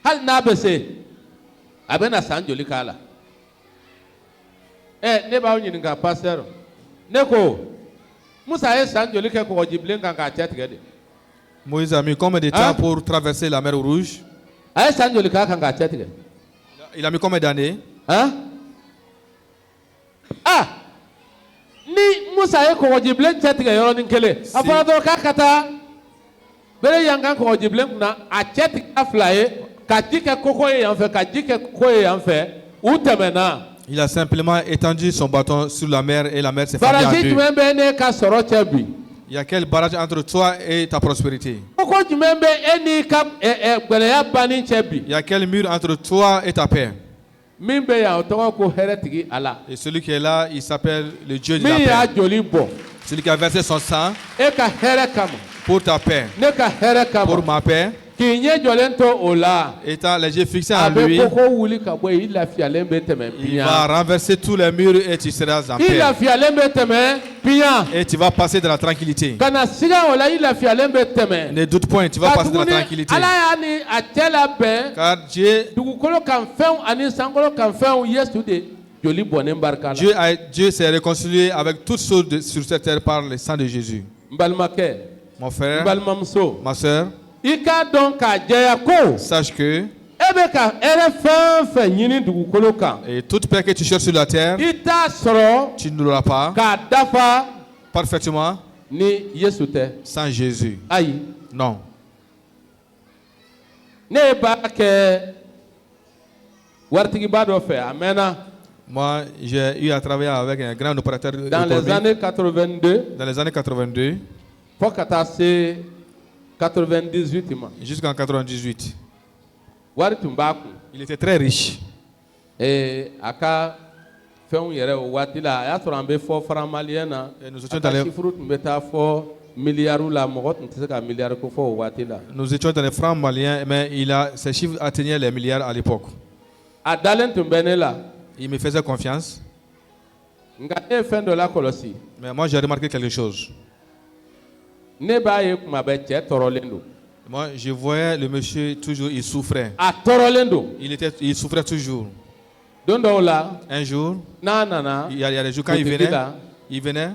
Hal na bese abena sanjoli kala ne ba onyin nga pastor ne ko Musa e sanjoli ke ko jiblen kan ka tiatige de Moïse a mis combien de temps pour traverser la mer Rouge? Ay sanjoli ka kan ka tiatige. Il a mis combien d'années? Ni Musa e ko jiblen tiatige yoro nin kele afara do ka kata bere yanga ko jiblen na a tiatige aflaye. Il a simplement étendu son bâton sur la mer et la mer s'est fermée en deux. Il y a quel barrage entre toi et ta prospérité? Il y a quel mur entre toi et ta paix? Et celui qui est là, il s'appelle le Dieu de la paix. Celui qui a versé son sang pour ta paix, pour ma paix. Étant les yeux fixés en lui, il va renverser tous les murs et tu seras en paix. Et tu vas passer de la tranquillité. Ne doute point, tu vas passer de la tranquillité. Car Dieu s'est réconcilié avec toutes choses sur cette terre par le sang de Jésus. Mon frère, ma soeur, sache que et toute paix que tu cherches sur la terre, tu ne l'auras pas parfaitement sans Jésus. Non. Moi, j'ai eu à travailler avec un grand opérateur dans les années 82. Dans les années 82. Jusqu'en 98. Il était très riche. Et nous étions dans les francs maliens, mais ses chiffres atteignaient les milliards à l'époque. Il me faisait confiance. Mais moi, j'ai remarqué quelque chose. Moi, je voyais le monsieur toujours, il souffrait. Il souffrait toujours. Un jour, il y a des jours quand il venait,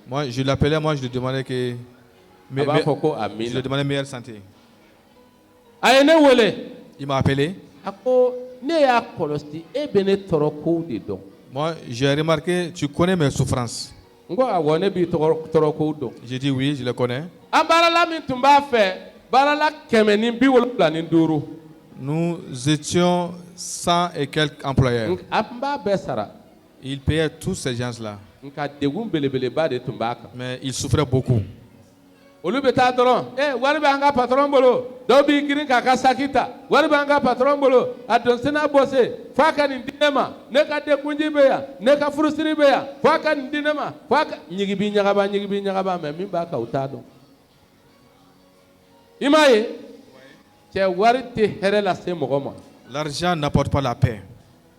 Moi, je l'appelais, moi, je lui demandais que. Je lui demandais meilleure santé. Il m'a appelé. Moi, j'ai remarqué, tu connais mes souffrances. J'ai dit oui, je les connais. Nous étions 100 et quelques employeurs. Il payait tous ces gens-là. Mais il souffrait beaucoup. Olu bɛ taa dɔrɔn wari bɛ an ka patron bolo dɔw b'i girin k'a ka saki ta wari bɛ an ka patron bolo a don sena bɔse f'a ka nin di ne ma ne ka dekunji bɛ yan ne ka furusiri bɛ yan f'a ka nin di ne ma f'a ka ɲigi bi ɲagaba mais min b'a kan u t'a dɔn i m'a ye cɛ wari tɛ hɛrɛ lase mɔgɔ ma. L'argent n'apporte pas la paix.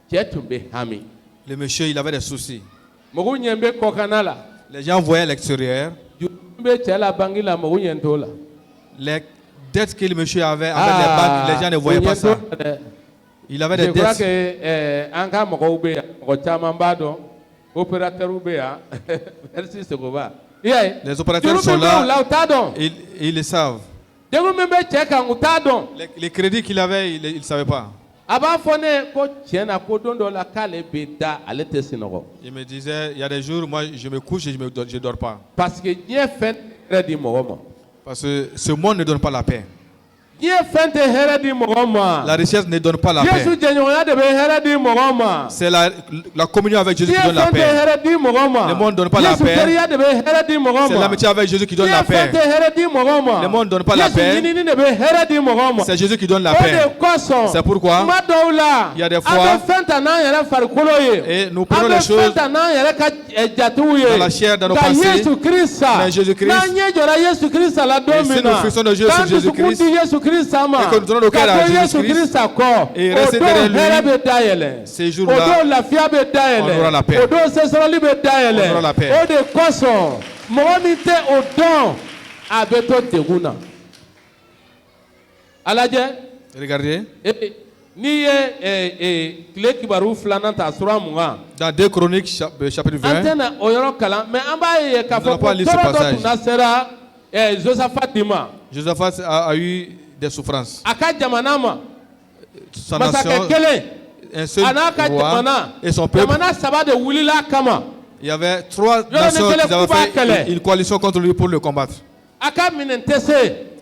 Cɛ tun bɛ hami. Le monsieur, il avait des soucis. Mɔgɔw ɲɛ bɛ kɔkanna la. Les gens voyaient à l'extérieur. Les dettes que le monsieur avait avec les banques, les gens ne voyaient pas ça. Il avait des dettes. Je crois que les opérateurs sont là, ils le savent. Les crédits qu'il avait, il ne savait pas. Il me disait, il y a des jours, moi je me couche et je ne dors pas. Parce que ce monde ne donne pas la paix. La richesse ne donne pas la paix. C'est la communion avec Jésus qui donne la paix. Le monde ne donne pas la paix. C'est l'amitié avec Jésus qui donne la paix. Le monde ne donne pas la paix. C'est Jésus qui donne la paix. C'est pourquoi il y a des fois, et nous prenons les choses dans la chair, dans nos pensées. Mais Jésus-Christ, et si nous fixons nos yeux sur Jésus-Christ, et que nous donnons nos cœurs à Jésus-Christ et rester derrière lui, ces jours-là, on aura la paix. On aura la paix. Regardez. Dans 2 Chroniques, chapitre 20, nous n'allons pas lire ce passage. Josaphat a eu des souffrances. Sa nation, un seul roi et son peuple. Il y avait 3 nations qui avaient fait une coalition contre lui pour le combattre.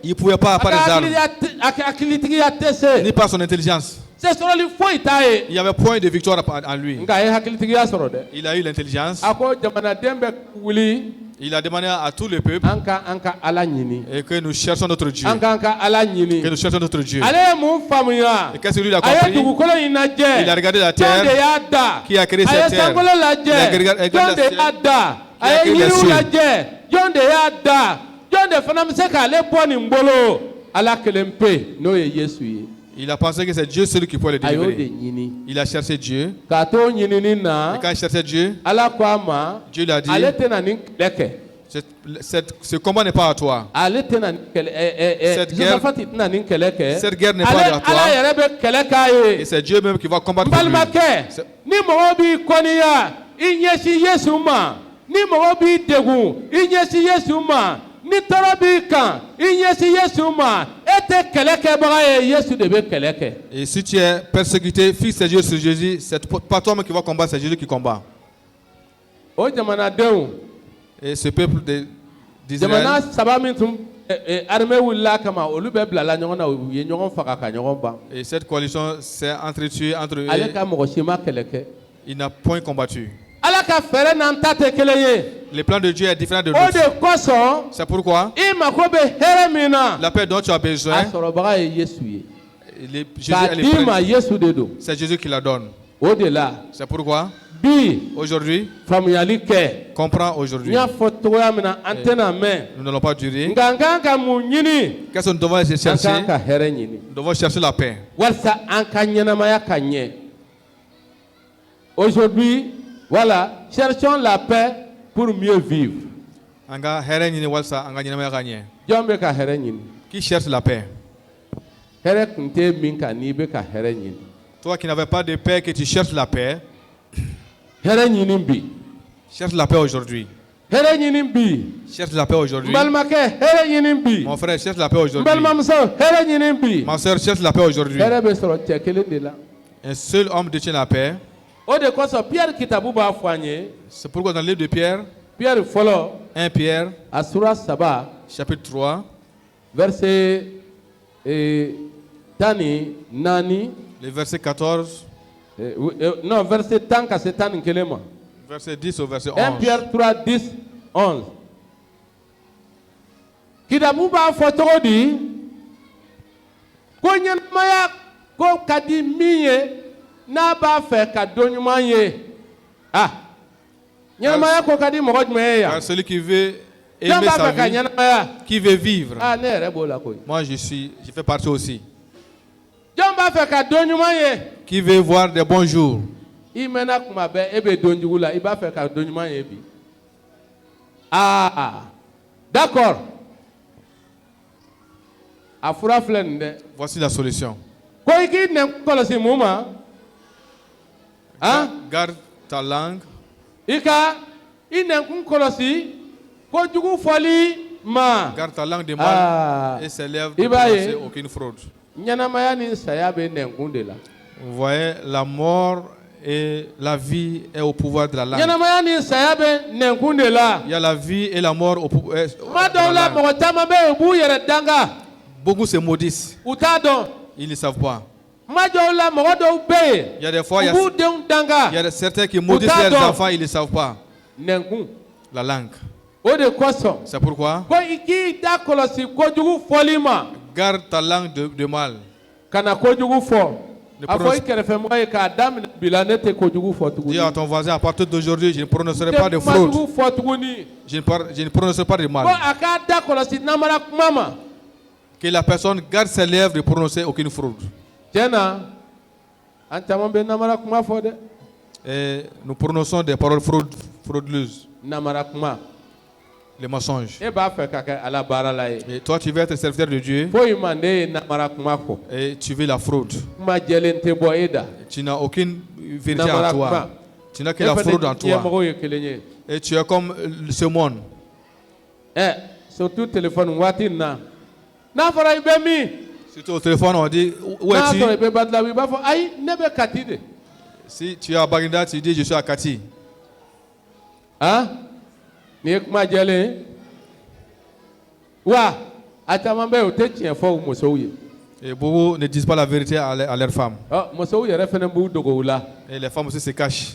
Il ne pouvait pas avoir des armes, ni par son intelligence. Il n'y avait point de victoire en lui. Il a eu l'intelligence. Il a demandé à tout le peuple et que nous cherchons notre Dieu. Que nous cherchons notre Dieu. Et qu'est-ce que lui a compris? Il a regardé la terre. Qui a créé cette terre? Il a regardé la terre. Qui a créé les cieux? Il a pensé que c'est Dieu celui qui pouvait le délivrer. Il a cherché Dieu. Et quand il cherchait Dieu, Dieu lui a dit, ce combat n'est pas à toi. Cette guerre n'est pas à toi. Et c'est Dieu même qui va combattre pour lui. Et si tu es persécuté, fixe tes yeux sur Jésus. C'est pas toi qui va combattre, c'est Jésus qui combat. Et ce peuple d'Israël, et cette coalition s'est entretuée entre eux. Il n'a point combattu. Le plan de Dieu est différent de nous. C'est pourquoi la paix dont tu as besoin, c'est Jésus qui la donne. C'est pourquoi aujourd'hui, comprends aujourd'hui. Nous n'allons pas durer. Qu'est-ce que nous devons chercher? Nous devons chercher la paix. Aujourd'hui, cherchons la paix pour mieux vivre. Qui cherche la paix? Toi qui n'avais pas de paix, que tu cherches la paix. Cherche la paix aujourd'hui. Cherche la paix aujourd'hui. Mon frère cherche la paix aujourd'hui. Ma soeur cherche la paix aujourd'hui. Un seul homme détient la paix. C'est pourquoi dans le livre de Pierre, 1 Pierre, chapitre 3, verset Tani, Nani, le verset 14, non, verset Tanka, c'est Tani Kelema. Verset 10 au verset 11. 1 Pierre 3, 10, 11. Kidabuba fotodi, konyen maya ko kadi miye na ba fe kadonyuma ye. Ah. Nyen maya ko kadi mogoj meya. Celui qui veut aimer sa vie, qui veut vivre. Ah, ne rebola koy. Moi je fais partie aussi. Jamba fe kadonyuma ye. Qui veut voir des bons jours. Imena kuma be ebe donjugula iba fe kadonyuma ye bi. Ah. D'accord. Voici la solution. Garde ta langue. Garde ta langue de mal et ses lèvres ne prononcer aucune fraude. Vous voyez, la mort et la vie est au pouvoir de la langue. Il y a la vie et la mort au pouvoir de la langue. Beaucoup se maudissent. Ils ne savent pas. Il y a des fois, il y a certains qui maudissent leurs enfants, ils ne savent pas. La langue. C'est pourquoi garde ta langue de mal. Dis à ton voisin, à partir d'aujourd'hui, je ne prononcerai pas de fraude. Je ne prononcerai pas de mal. Que la personne garde ses lèvres de prononcer aucune fraude. Et nous prononçons des paroles frauduleuses. Les mensonges. Et toi, tu veux être serviteur de Dieu. Et tu veux la fraude. Tu n'as aucune vérité en toi. Tu n'as que la fraude en toi. Et tu es comme ce monde. Surtout téléphone. Surtout au téléphone, on dit où es-tu? Si tu es à Bagdad, tu dis je suis à Kati. Hein? Et beaucoup ne disent pas la vérité à leurs femmes. Et les femmes aussi se cachent.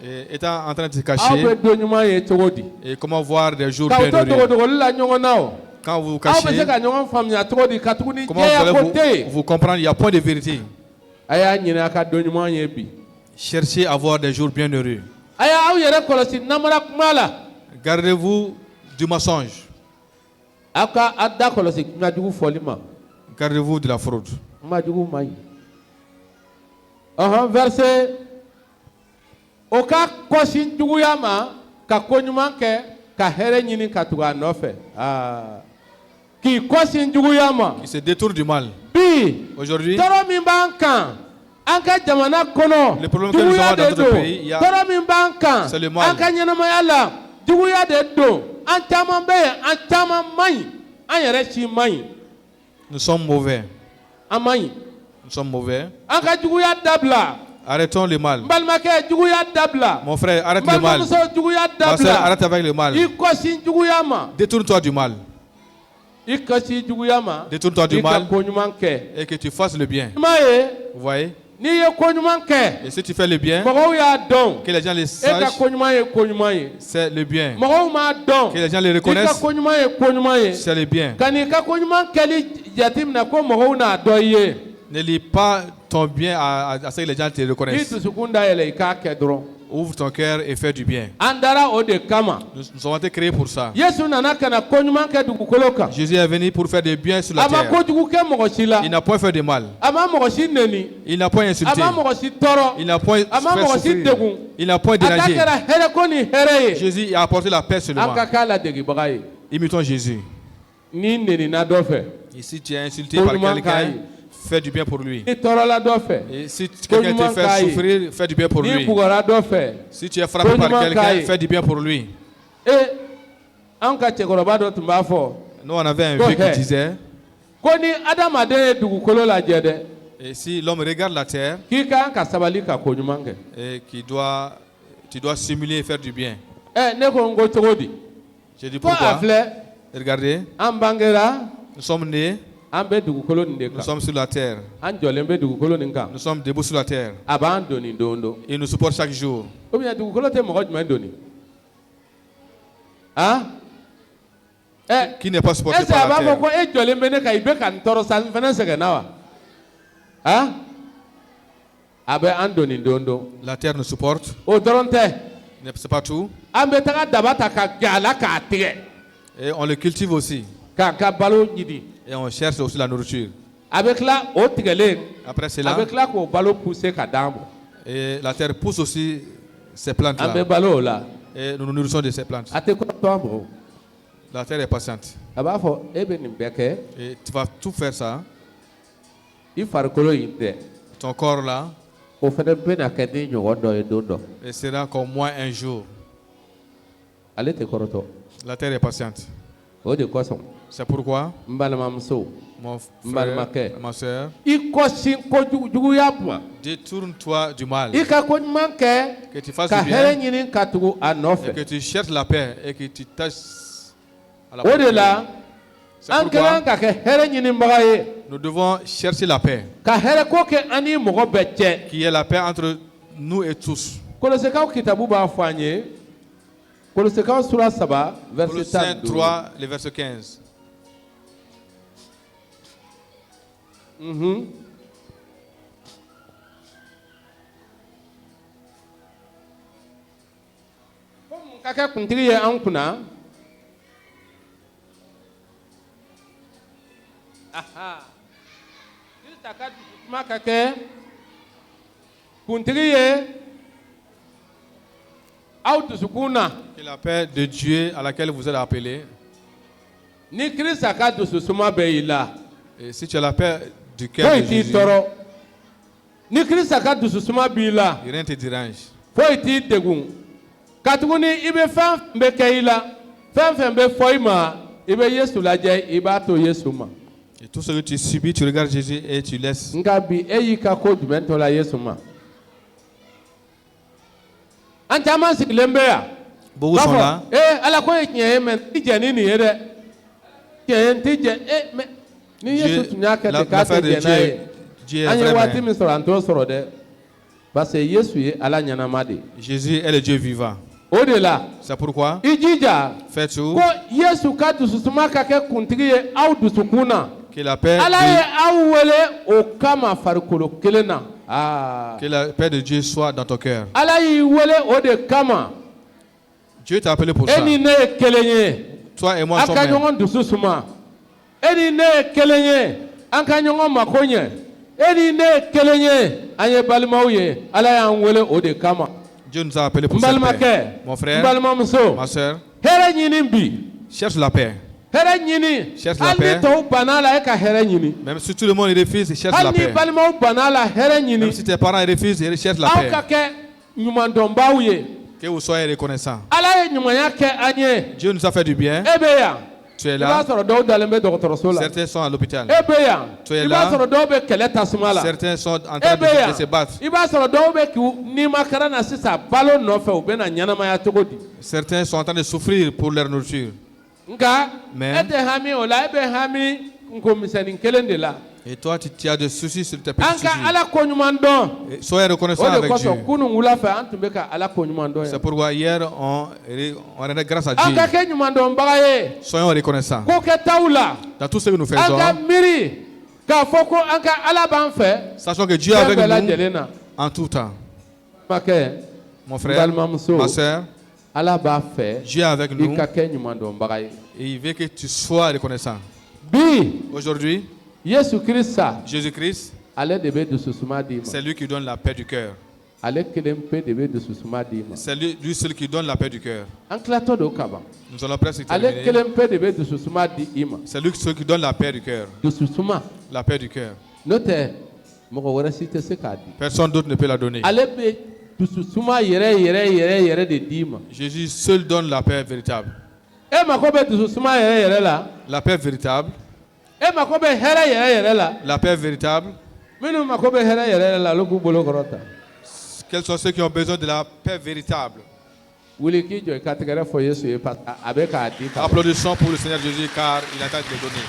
Et étant en train de se cacher, et comment voir des jours bien heureux. Quand vous vous cachez, comment vous comprendre, il n'y a point de vérité. Cherchez à voir des jours bien heureux. Gardez-vous du mensonge. Gardez-vous de la fraude. Verset Oka kosin juguyama ka konyuman ke ka here nyini ka tuga nofe. Qui kosin juguyama qui se détourne du mal. Aujourd'hui, toro min bankan anka jamana kono le problème que nous avons dans notre pays, il y a toro min bankan c'est le mal. Anka nyenama yalla juguya de do an taman be an taman mai an yere chi mai. Nous sommes mauvais. Amai. Nous sommes mauvais. Anka juguya dabla. Arrêtons le mal. Mon frère, arrête le mal. Ma soeur, arrête avec le mal. Détourne-toi du mal. Détourne-toi du mal et que tu fasses le bien. Vous voyez? Et si tu fais le bien, que les gens le sachent, c'est le bien. Que les gens le reconnaissent, c'est le bien. Ne lis pas ton bien à ce que les gens te reconnaissent. Ouvre ton cœur et fais du bien. Nous avons été créés pour ça. Jésus est venu pour faire du bien sur la terre. Il n'a point fait de mal. Il n'a point insulté. Il n'a point fait souffrir. Il n'a point dérangé. Jésus a apporté la paix seulement. Imitons Jésus. Et si tu es insulté par quelqu'un, fais du bien pour lui. Et si quelqu'un te fait souffrir, fais du bien pour lui. Si tu es frappé par quelqu'un, fais du bien pour lui. Nous, on avait un vieux qui disait, et si l'homme regarde la terre, et tu dois simuler et faire du bien. J'ai dit pourquoi? Regardez, nous sommes nés, nous sommes sur la terre, nous sommes debout sur la terre. Il nous supporte chaque jour. Qui n'est pas supporté par la terre? La terre nous supporte. C'est pas tout. Et on le cultive aussi. Et on cherche aussi la nourriture. Après cela, et la terre pousse aussi ces plantes-là. Et nous nous nourrissons de ces plantes. La terre est patiente. Et tu vas tout faire ça. Ton corps là, et sera comme moi un jour. La terre est patiente. C'est pourquoi, mon frère, ma soeur, détourne-toi du mal. Que tu fasses du bien. Et que tu cherches la paix et que tu tâches à la paix. C'est pourquoi nous devons chercher la paix. Qui est la paix entre nous et tous. Colossiens 3, le verset 15. Que la paix de Dieu à laquelle vous êtes appelés. Et si tu as la paix du cœur de Jésus, rien ne te dérange. Et tout ce que tu subis, tu regardes Jésus et tu laisses. Beaucoup sont là. L'affaire de Dieu est vraie. Jésus est le Dieu vivant. C'est pourquoi fais tout que la paix de Dieu soit dans ton cœur. Dieu t'a appelé pour ça. Toi et moi sommes Dieu nous a appelés pour cette paix. Mon frère, ma soeur, cherche la paix. Cherche la paix. Même si tout le monde refuse, cherche la paix. Même si tes parents refusent, cherche la paix. Que vous soyez reconnaissants. Dieu nous a fait du bien. Tu es là. Certains sont à l'hôpital. Tu es là. Certains sont en train de se battre. Certains sont en train de souffrir pour leur nourriture. Mais et toi, tu as des soucis sur tes petits soucis. Soyez reconnaissant avec Dieu. C'est pourquoi hier, on rendait grâce à Dieu. Soyons reconnaissants. Dans tout ce que nous faisons, sachant que Dieu est avec nous en tout temps. Mon frère, ma soeur, Dieu est avec nous et il veut que tu sois reconnaissant. Aujourd'hui, Jésus-Christ, c'est lui qui donne la paix du cœur. C'est lui seul qui donne la paix du cœur. Nous allons presque terminer. C'est lui seul qui donne la paix du cœur. La paix du cœur. Personne d'autre ne peut la donner. Jésus seul donne la paix véritable. La paix véritable. La paix véritable. Quels sont ceux qui ont besoin de la paix véritable? Applaudissons pour le Seigneur Jésus car il a été donné.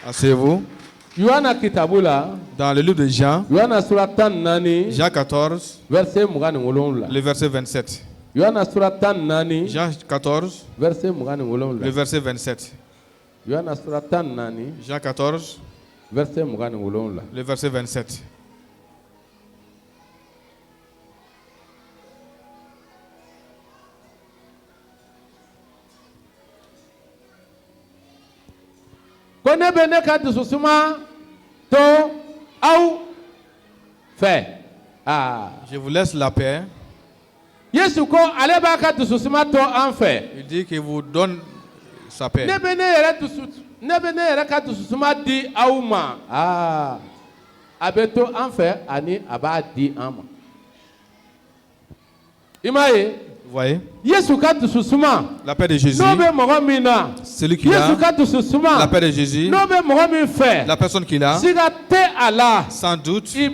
Asseyez-vous. Dans le livre de Jean, Jean 14, le verset 27. Jean 14, le verset 27. Jean 14, le verset 27. Je vous laisse la paix. Il dit qu'il vous donne sa paix. Vous voyez? La paix de Jésus. Celui qui a la paix de Jésus. La personne qui l'a. Sans doute, tu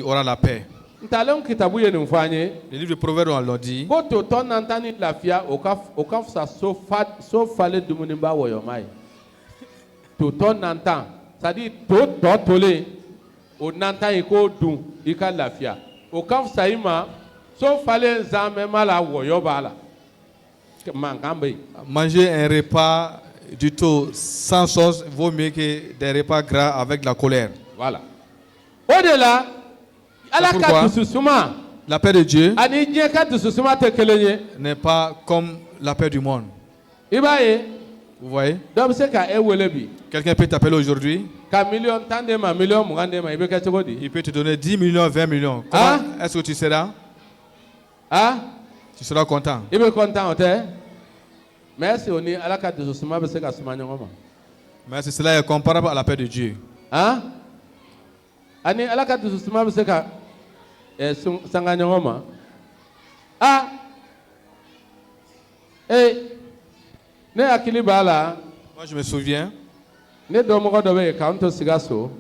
auras la paix. Le livre de Proverbes, on l'a dit. Manger un repas du tout sans sauce vaut mieux que des repas gras avec de la colère. Voilà. Au-delà, la paix de Dieu n'est pas comme la paix du monde. Vous voyez? Quelqu'un peut t'appeler aujourd'hui. Il peut te donner 10 millions, 20 millions. Comment est-ce que tu seras? Tu seras content. Mais si cela est comparable à la paix de Dieu. Moi je me souviens.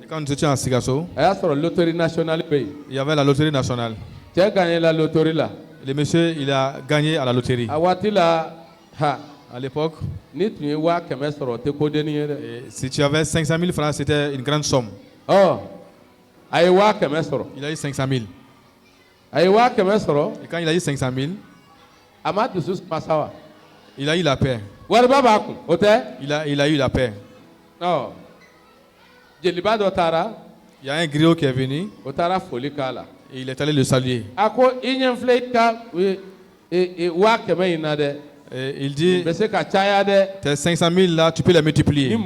Quand nous étions à Sigasso, il y avait la loterie nationale. Le monsieur, il a gagné à la loterie. À l'époque, si tu avais 500 000 francs, c'était une grande somme. Il a eu 500 000. Et quand il a eu 500 000, il a eu la paix. Il a eu la paix. Il y a un griot qui est venu. Et il est allé le saluer. Et il dit, tes 500 000 là, tu peux les multiplier.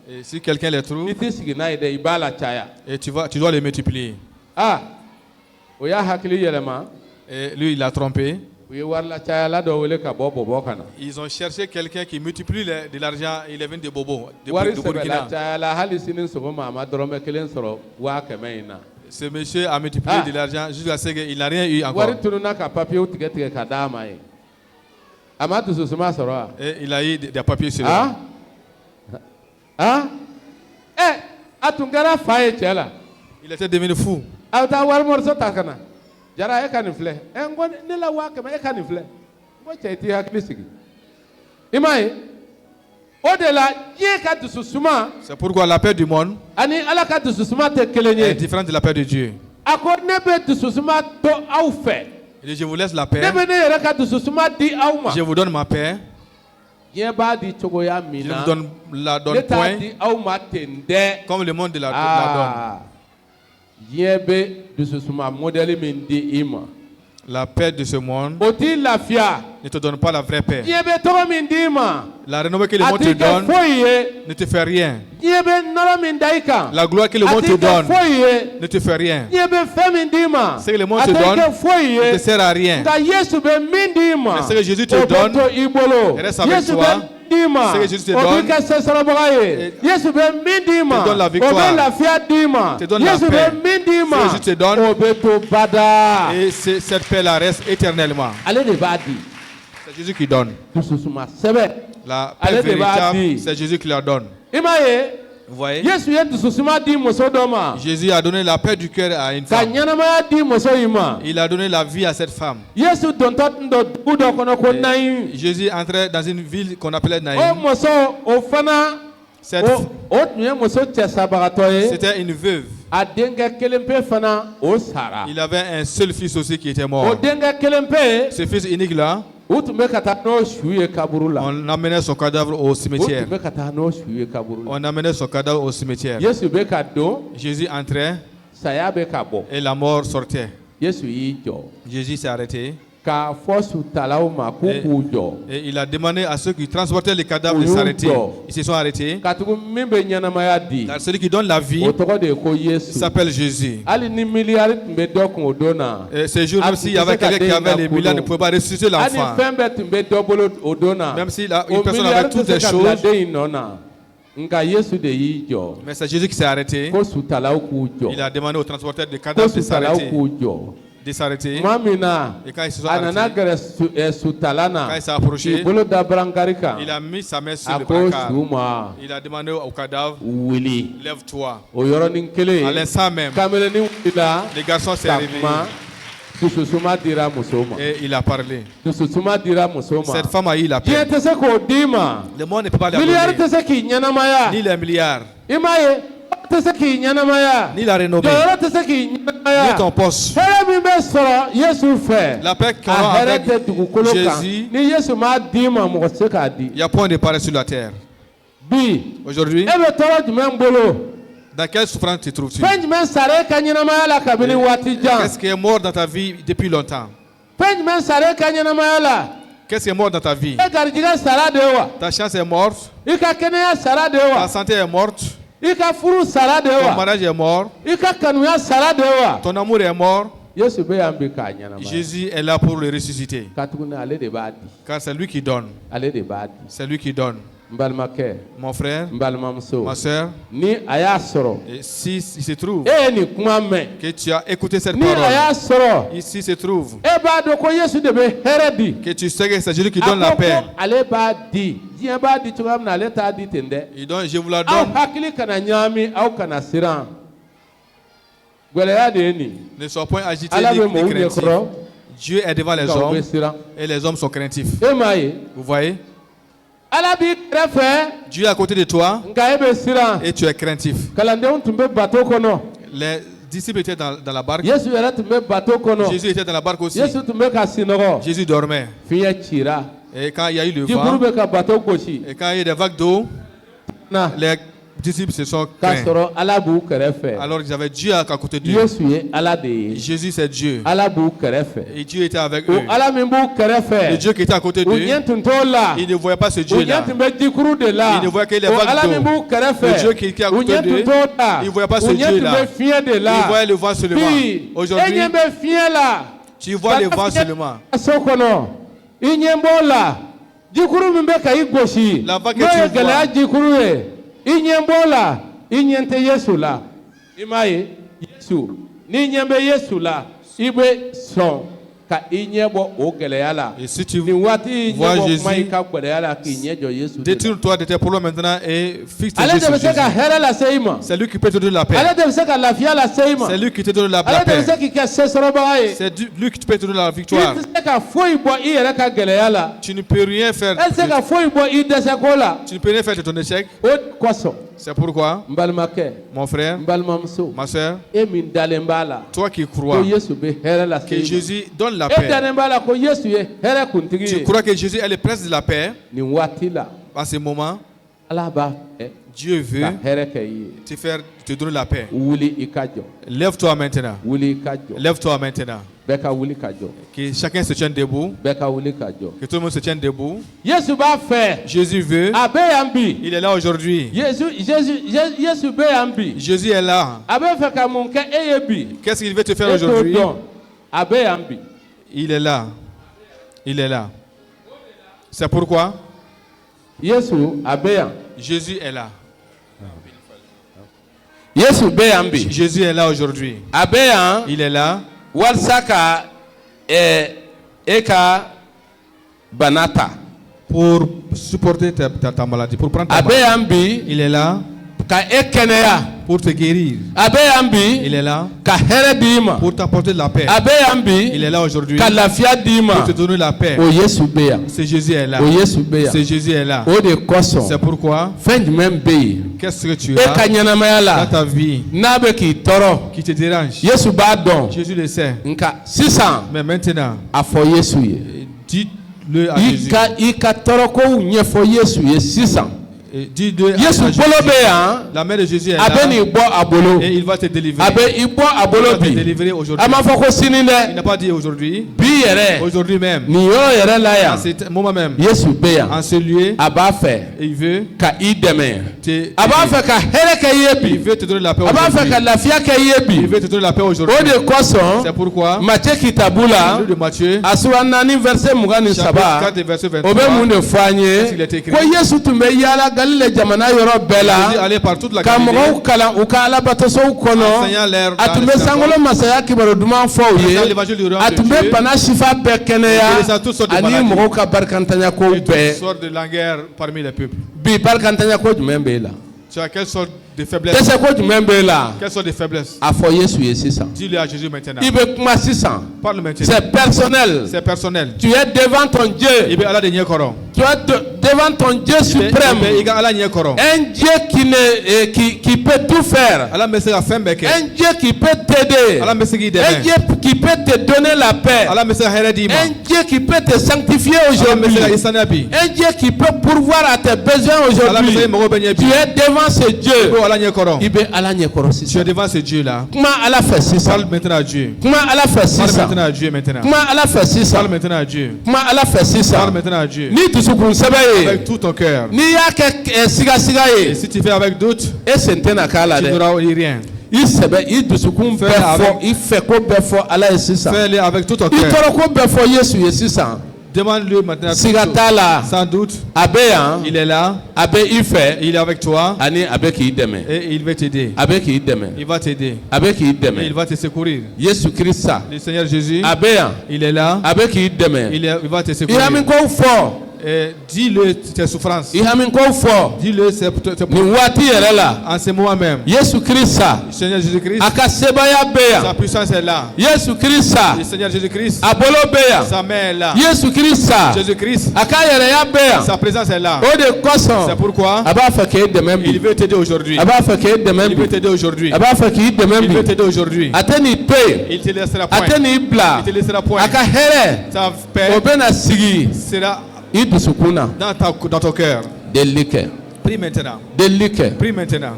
Et si quelqu'un les trouve, et tu dois les multiplier. Et lui, il a trompé. Ils ont cherché quelqu'un qui multiplie de l'argent. Il est venu de Bobo, de Burkina. Ce monsieur a multiplié de l'argent jusqu'à ce qu'il n'a rien eu encore. Et il a eu des papiers sur lui. Il était devenu fou. C'est pourquoi la paix du monde est différente de la paix de Dieu. Je vous laisse la paix. Je vous donne ma paix. Je ne vous donne point comme le monde la donne. La paix de ce monde ne te donne pas la vraie paix. La renommée que le monde te donne ne te fait rien. La gloire que le monde te donne ne te fait rien. Ce que le monde te donne ne te sert à rien. Mais ce que Jésus te donne reste avec toi. Ce que Jésus te donne donne la victoire, te donne la paix. Ce que Jésus te donne, et cette paix-là reste éternellement. C'est Jésus qui donne. La paix véritable, c'est Jésus qui la donne. Vous voyez? Jésus a donné la paix du cœur à une femme. Il a donné la vie à cette femme. Jésus entrait dans une ville qu'on appelait Naïm. C'était une veuve. Il avait un seul fils aussi qui était mort. Ce fils unique là, on amenait son cadavre au cimetière. On amenait son cadavre au cimetière. Jésus entrait et la mort sortait. Jésus s'est arrêté. Et il a demandé à ceux qui transportaient les cadavres de s'arrêter. Ils se sont arrêtés. Car celui qui donne la vie s'appelle Jésus. Et ce jour, même s'il y avait quelqu'un qui avait les milliards, ne pouvait pas ressusciter l'enfant. Même si une personne avait toutes les choses. Mais c'est Jésus qui s'est arrêté. Il a demandé aux transporteurs de cadavres de s'arrêter. Et quand ils se sont arrêtés, quand il s'est approché, il a mis sa main sur le brancard. Il a demandé au cadavre, lève-toi. À l'instant même, les garçons s'est réveillé. Et il a parlé. Cette femme a eu la paix. Le monde ne peut pas la donner. Ni les milliards. Ni la renommée, ni ton poste. La paix qu'on a avec Jésus, il y a point de pareil sur la terre. Aujourd'hui, dans quelle souffrance te trouves-tu? Qu'est-ce qui est mort dans ta vie depuis longtemps? Qu'est-ce qui est mort dans ta vie? Ta chance est morte. Ta santé est morte. Ton mariage est mort. Ton amour est mort. Jésus est là pour le ressusciter. Car c'est lui qui donne. C'est lui qui donne. Mon frère, ma soeur, et si il se trouve que tu as écouté cette parole, ici se trouve que tu sais que c'est Jésus qui donne la paix. Et donc je vous la donne. Ne sois point agité ni craintif. Dieu est devant les hommes et les hommes sont craintifs. Vous voyez? Dieu est à côté de toi et tu es craintif. Les disciples étaient dans la barque. Jésus était dans la barque aussi. Jésus dormait. Et quand il y a eu le vent, et quand il y a eu des vagues d'eau, les disciples se sont craints. Alors ils avaient Dieu à côté d'eux. Jésus c'est Dieu. Et Dieu était avec eux. Le Dieu qui était à côté d'eux, il ne voyait pas ce Dieu-là. Il ne voyait que les vagues d'eau. Le Dieu qui était à côté d'eux, il ne voyait pas ce Dieu-là. Il voyait le vent seulement. Aujourd'hui, tu vois le vent seulement. La vague que tu vois. Et si tu vois Jésus, détourne-toi de tes problèmes maintenant et fixe tes yeux sur Jésus. C'est lui qui peut te donner la paix. C'est lui qui te donne la paix. C'est lui qui peut te donner la victoire. Tu ne peux rien faire. Tu ne peux rien faire de ton échec. C'est pourquoi, mon frère, ma soeur, toi qui crois que Jésus donne la paix, tu crois que Jésus est le prince de la paix, à ce moment, Dieu veut te donner la paix. Lève-toi maintenant. Lève-toi maintenant. Que chacun se tienne debout. Que tout le monde se tienne debout. Jésus veut. Il est là aujourd'hui. Jésus est là. Qu'est-ce qu'il veut te faire aujourd'hui? Il est là. Il est là. C'est pourquoi Jésus est là. Jésus est là aujourd'hui. Il est là. Pour supporter ta maladie, pour prendre ta maladie. Il est là. Pour te guérir. Il est là. Pour t'apporter de la paix. Il est là aujourd'hui. Pour te donner la paix. C'est Jésus est là. C'est Jésus est là. C'est pourquoi. Qu'est-ce que tu as dans ta vie qui te dérange? Jésus le sait. Mais maintenant, dis-le à Jésus. Dis-le à Jésus. La main de Jésus est là. Et il va te délivrer. Il va te délivrer aujourd'hui. Il n'a pas dit aujourd'hui. Aujourd'hui même. En ce moment même. En ce lieu. Il veut il veut te donner la paix aujourd'hui. Il veut te donner la paix aujourd'hui. C'est pourquoi le livre de Matthieu chapitre 4 verset 23 il est écrit Jésus allait par toute la Galilée enseignant l'air l'évangile du royaume de Dieu et laissant toutes sortes de maladies et toutes sortes de langueurs parmi les peuples. Tu as quelle sorte de faiblesse? Quelle sorte de faiblesse? Dis-le à Jésus maintenant. Parle maintenant. C'est personnel. C'est personnel. Tu es devant ton Dieu. Tu es devant ton Dieu suprême. Un Dieu qui peut tout faire. Un Dieu qui peut t'aider. Un Dieu qui peut te donner la paix. Un Dieu qui peut te sanctifier aujourd'hui. Un Dieu qui peut pourvoir à tes besoins aujourd'hui. Tu es devant ce Dieu. Tu es devant ce Dieu là. Parle maintenant à Dieu. Parle maintenant à Dieu maintenant. Parle maintenant à Dieu. Parle maintenant à Dieu. Avec tout ton cœur. Et si tu fais avec doute, tu n'auras rien. Fais-le avec tout ton cœur. Demande-le maintenant. Sans doute. Il est là. Il est avec toi. Et il va t'aider. Il va t'aider. Et il va te secourir. Le Seigneur Jésus. Il est là. Il va te secourir. Dis-le tes souffrances. Dis-le en ce moment même. Seigneur Jésus-Christ. Sa puissance est là. Le Seigneur Jésus-Christ. Sa main est là. Jésus-Christ. Sa présence est là. C'est pourquoi il veut t'aider aujourd'hui. Il veut t'aider aujourd'hui. Il veut t'aider aujourd'hui. Il te laissera point. Il te laissera point. Ta paix sera dans ton cœur. Prie maintenant. Prie maintenant.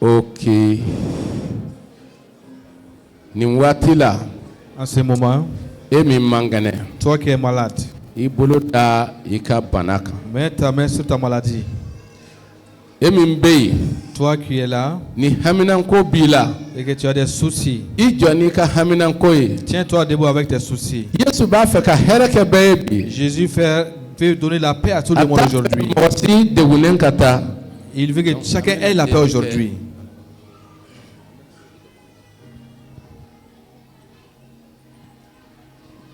Ok. Niwatila. En ce moment, Emi mangane. toi qui es malade, Iboloda ika banaka. mets ta main sur ta maladie. Emi mbei. Toi qui es là Ni haminanko bila. et que tu as des soucis, Ijoni ka haminanko ye. tiens-toi debout avec tes soucis. Yesu ba fe ka hereke baby. Jésus veut donner la paix à tout le monde aujourd'hui. Mosi de wunen kata. Il veut que chacun ait la paix aujourd'hui.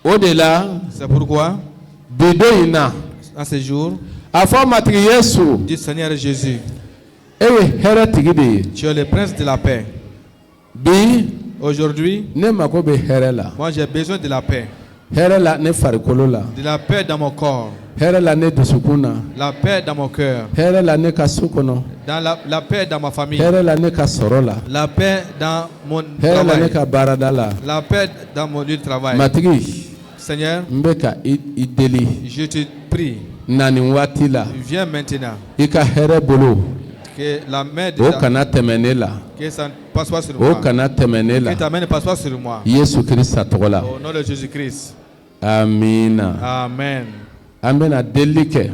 Au-delà, C'est pourquoi, bidoina. à ce jour, Afo matri Yesu. dis Seigneur Jésus, Ewe here tigide. tu es le prince de la paix. Bi Aujourd'hui, ne mako be here la. moi j'ai besoin de la paix. Here la ne farikolo la. De la paix dans mon corps, Here la ne dusukuna. la paix dans mon cœur, Here la ne kasukono. dans la paix dans ma famille, Here la ne kasorola. la paix dans mon Here la ne travail, ka baradala. la paix dans mon lieu de travail. Matigi Seigneur, mbeka ideli. je te prie, Nani wati la. viens maintenant, Ika here bolo. que la main de O kana temene la. que ça ne passe pas sur O moi, kana temene la. que ta main ne passe pas sur moi. Yesu Christa togola. Au nom de Jésus-Christ. Amina. Amen. Ambena delike.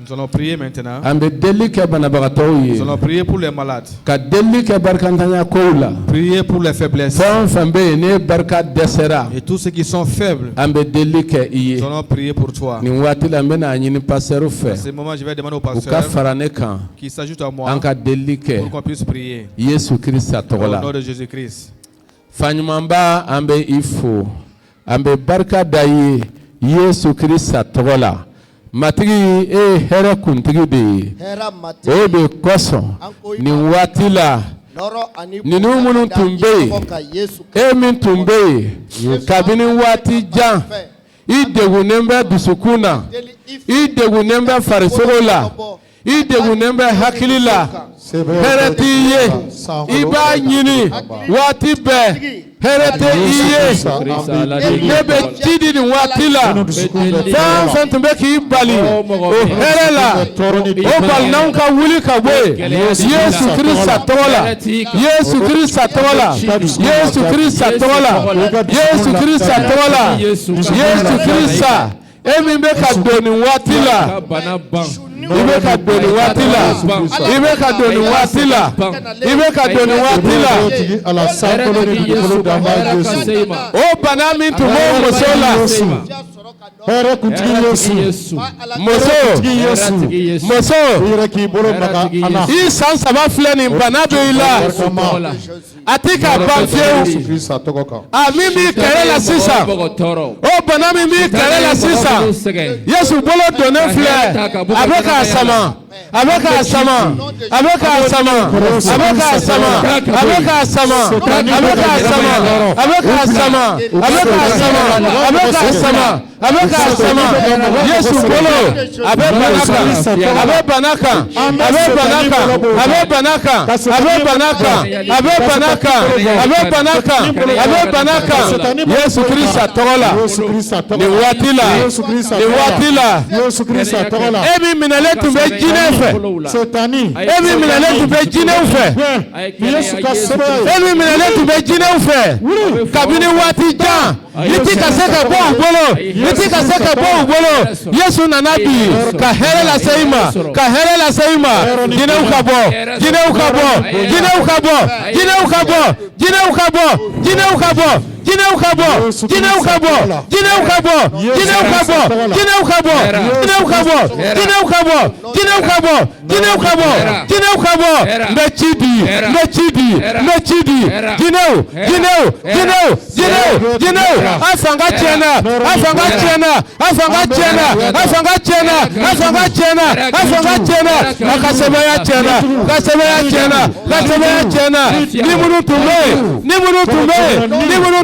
Nous allons prier maintenant. Ambe delike banabagatow Nous ye. allons prier pour les malades. Ka delike barkantanya koula. Prier pour les faiblesses. Fɛn fɛn bɛ yen ne barika dɛsɛra Et tous ceux qui sont faibles, an bɛ deli kɛ i ye nous allons prier pour toi. nin waati la n bɛna ɲini pasɛriw À fɛ ce moment, je vais demander au u ka pasteur fara ne kan qui s'ajoute à moi an ka deli kɛ pour qu'on puisse prier. Yesu Kirista tɔgɔ Au la nom de Jésus-Christ. faɲumanba an bɛ i fo an bɛ barika da i ye Yesu Kirista tɔgɔ la matigi e ye hɛrɛ kuntigi de ye o de kosɔn nin waati la ninnu minnu tun bɛ yen e min tun bɛ yen kabini waati jan i degunnen bɛ dusukun na i degunnen bɛ farisogo la i degunnen bɛ hakili la hɛrɛ t'i ye i b'a ɲini waati bɛɛ hɛrɛ tɛ i ye ne bɛ ci di nin waati la fɛn fɛn tun bɛ k'i bali o hɛrɛ la o balinanw ka wuli ka bɔ yen Yesu Kirista tɔgɔ la Yesu Kirista tɔgɔ la Yesu Kirista tɔgɔ la Yesu Kirista tɔgɔ la Yesu Kirista e min bɛ ka don nin waati la i bɛ ka don nin waati la i bɛ ka don nin waati la i bɛ ka don nin waati la o bana min tun b'o muso la hɛrɛ kuntigi Yesu muso i san 3 filɛ nin bana bɛ i la a ti ka ban fiyewu a min b'i kɛrɛ la sisan o bana min b'i kɛrɛ la sisan Yesu bolo donnen filɛ a bɛ k'a sama a bɛ k'a sama a bɛ k'a sama a bɛ k'a sama a bɛ k'a sama a bɛ k'a sama a bɛ k'a sama a bɛ k'a sama a bɛ k'a sama a bɛ k'a sama Yesu bolo a bɛ bana kan a bɛ bana kan a bɛ bana kan a bɛ bana kan a bɛ bana kan a bɛ bana kan a bɛ bana kan a bɛ bana kan Yesu Kirista tɔgɔ la nin waati la nin waati la e min minɛlen tun bɛ jinɛ fɛ e min minɛlen tun bɛ jinɛw fɛ e min minɛlen tun bɛ jinɛw fɛ kabini waati jan i ti ka se ka bɔ u bolo i ti ka se ka bɔ u bolo Yesu nana bi ka hɛrɛ lase i ma ka hɛrɛ lase i ma jinɛw ka bɔ jinɛw ka bɔ jinɛw ka bɔ jinɛw ka bɔ jinɛw ka bɔ jinɛw ka bɔ jinɛw ka bɔ jinɛw ka bɔ jinɛw ka bɔ jinɛw ka bɔ jinɛw ka bɔ jinɛw ka bɔ jinɛw ka bɔ jinɛw ka bɔ jinɛw ka bɔ jinɛw ka bɔ n bɛ ci di n bɛ ci di n bɛ ci di jinɛw jinɛw jinɛw jinɛw jinɛw an fanga tiɲɛna an fanga tiɲɛna an fanga tiɲɛna an fanga tiɲɛna an fanga tiɲɛna an fanga tiɲɛna a ka sɛbɛnya tiɲɛna ka sɛbɛnya tiɲɛna ka sɛbɛnya tiɲɛna ni minnu tun bɛ yen ni minnu tun bɛ yen ni minnu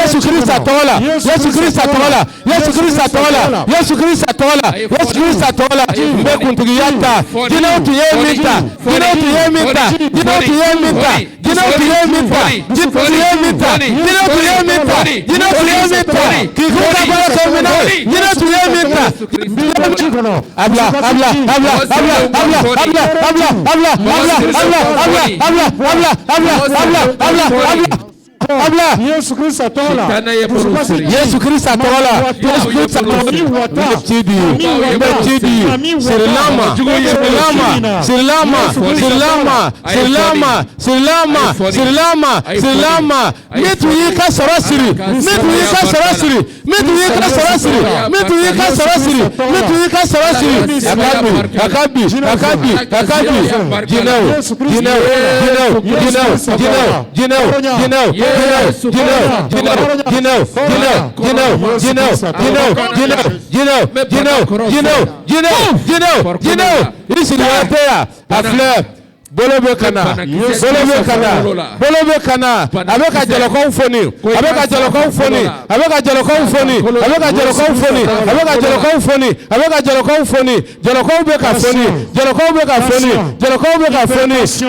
Yesu Kristo atola. Yesu Kristo atola. Yesu Kristo atola. Silama. Metu yika sarasiri. Akabi. Bolobe kana avec a jalokon foni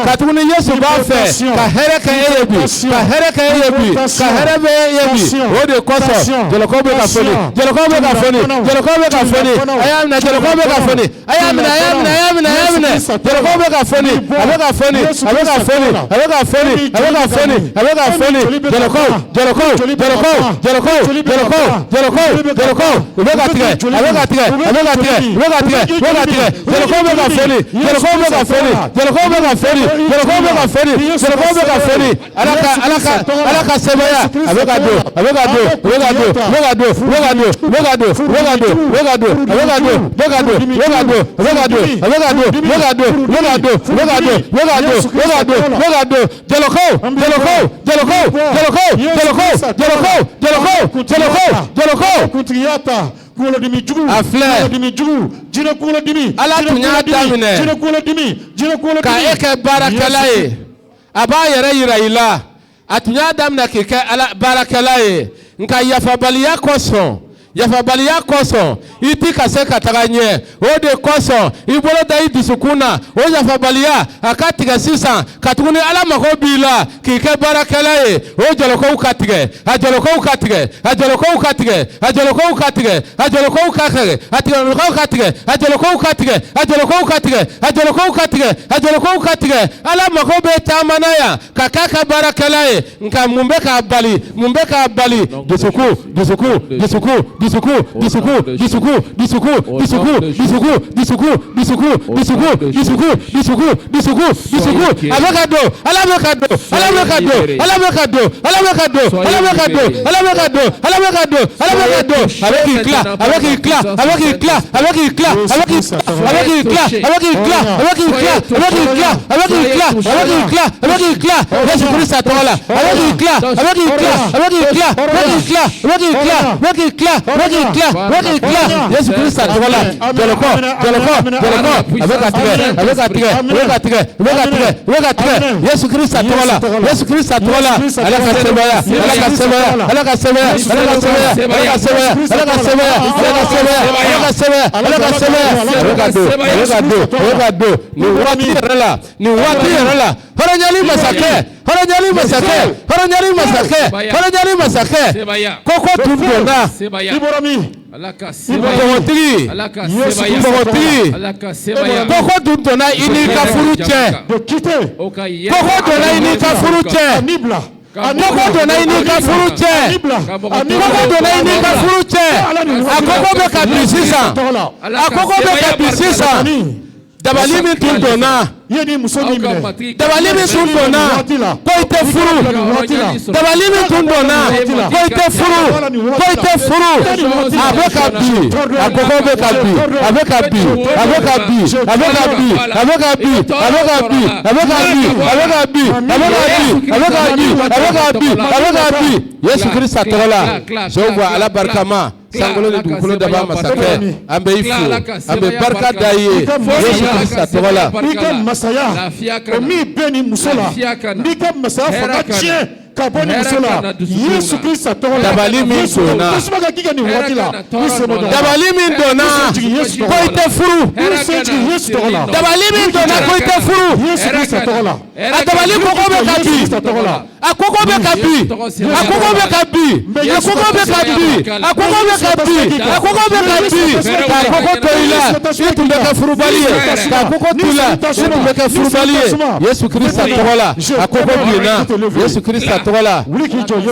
katuni Yesu ba fe ka here ka yebi o de koso jalokon be ka foni ayamna jalokon be ka foni ayamna jalokon be ka foni Yafabaliya koso iti kase kataganye o de koso ibolo dai disukuna o yafabaliya akatiga sisa katuguni ala mako bila kike barakalaye o joloko ukatige ajoloko ukatige ala mako be tamanaya kakaka barakalaye nka mumbeka bali disuku avocado Yesu Kristo atola jaloko Yesu Kristo atola alaka sebaya Dabalimi tundona Dabalimi tundona koite furu Dabalimi tundona koite furu avec abi Yesu Christ atola Jehova ala barkama sangolo ni dukolo daba masake ambe ifu ambe barka daye Yesu Christ atola Masaya, omi beni musola, nika masaya fakache, kaboni musola, Yesu Christ atola. Dabalimi dona, Dabalimi dona, koite furu, Dabalimi dona koite furu, Yesu Christ atola. Dabalimi kokobe kapi, akokobe kapi, akokobe kapi, akokobe kapi, akokobe kapi, akokobe kapi, akoko toila, itumeka furu baliye, akoko toila, itumeka furu baliye, Yesu Christ atola, akoko bina, Yesu Christ atola,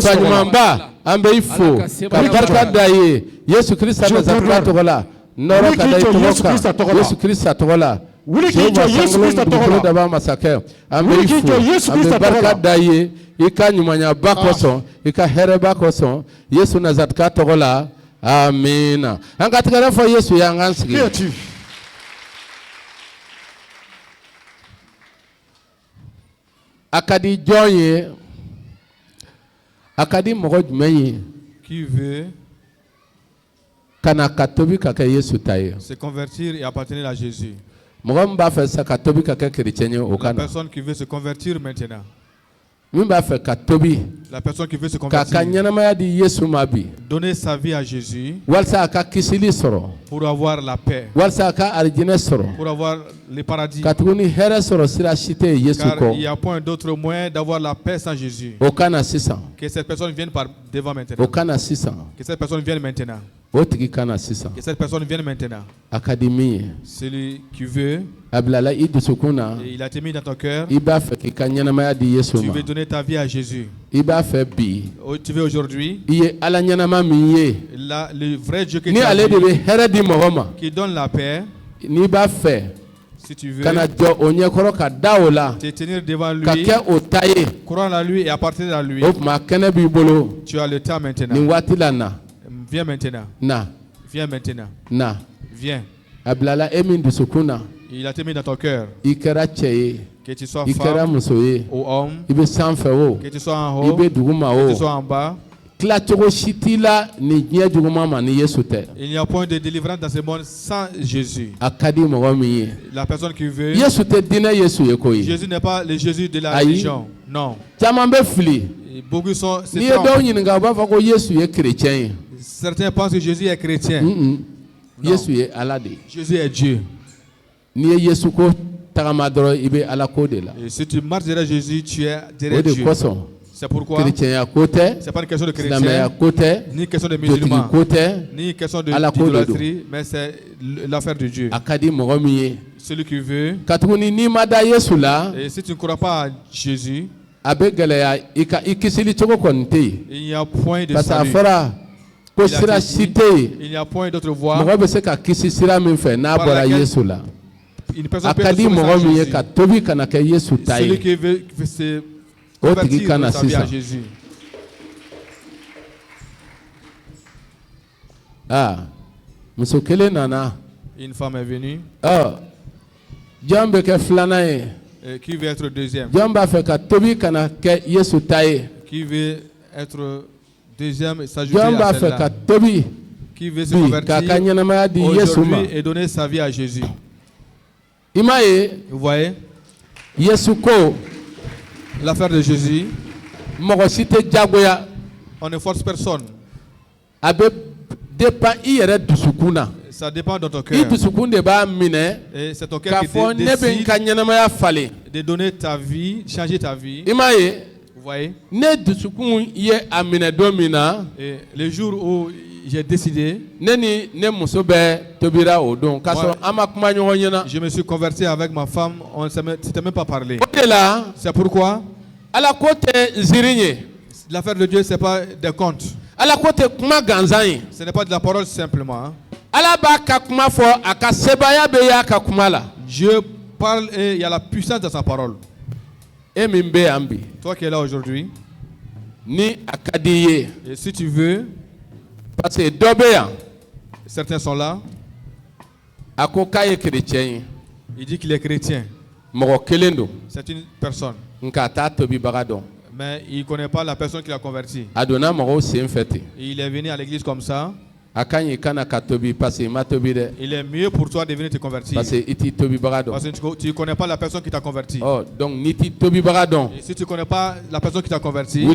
Sanyumamba, ambe ifo, kabarka daye, Yesu Christ atola, noro kadaye toka, Yesu Christ atola. Yesu Christ atola daba masake ambe ifu ambe barka daye ika nyumanya bakoso ika here bakoso Yesu nazatka tola amina angatikara fo Yesu yangansigi akadi joye akadi mogo jumenye qui veut kana katobi kaka Yesu taye se convertir et appartenir à Jésus. La personne qui veut se convertir maintenant. La personne qui veut se convertir. Donner sa vie à Jésus. Pour avoir la paix. Pour avoir le paradis. Car il n'y a point d'autre moyen d'avoir la paix sans Jésus. Que cette personne vienne par devant maintenant. Que cette personne vienne maintenant. Que cette personne vienne maintenant. Celui qui veut, et il a été mis dans ton cœur, tu veux donner ta vie à Jésus. Tu veux aujourd'hui, le vrai Dieu qui donne la paix, si tu veux, te tenir devant lui, croire à lui et appartenir à lui, tu as le temps maintenant. Viens maintenant. Viens maintenant. Viens. Il a été mis dans ton cœur. Que tu sois femme ou homme. Que tu sois en haut. Que tu sois en bas. Il n'y a point de délivrance dans ce monde sans Jésus. La personne qui veut. Jésus n'est pas le Jésus de la religion. Non. Beaucoup sont. Certains pensent que Jésus est chrétien. Jésus est Dieu. Et si tu marches derrière Jésus, tu es derrière Dieu. C'est pourquoi ce n'est pas une question de chrétien, ni une question de musulman, ni une question d'idolâtrie, mais c'est l'affaire de Dieu. Celui qui veut. Et si tu ne crois pas à Jésus, il n'y a point de salut. Il n'y a point d'autre voie. Une personne peut celui qui veut se convertir dans sa vie à Jésus. Une femme est venue. Qui veut être deuxième? Qui veut être deuxième, s'ajouter à celle-là. Qui veut se convertir aujourd'hui et donner sa vie à Jésus. Vous voyez? L'affaire de Jésus. On ne force personne. Ça dépend de ton cœur. Et c'est ton cœur qui décide de donner ta vie, changer ta vie. Vous voyez? Et le jour où j'ai décidé, je me suis converti avec ma femme, on ne s'était même pas parlé. C'est pourquoi l'affaire de Dieu, ce n'est pas des contes. Ce n'est pas de la parole simplement. Dieu parle et il y a la puissance de sa parole. Toi qui es là aujourd'hui, et si tu veux, parce que certains sont là, il dit qu'il est chrétien. C'est une personne. Mais il ne connaît pas la personne qui l'a converti. Il est venu à l'église comme ça. Il est mieux pour toi de venir te convertir. Parce que tu ne connais pas la personne qui t'a converti. Et si tu ne connais pas la personne qui t'a converti,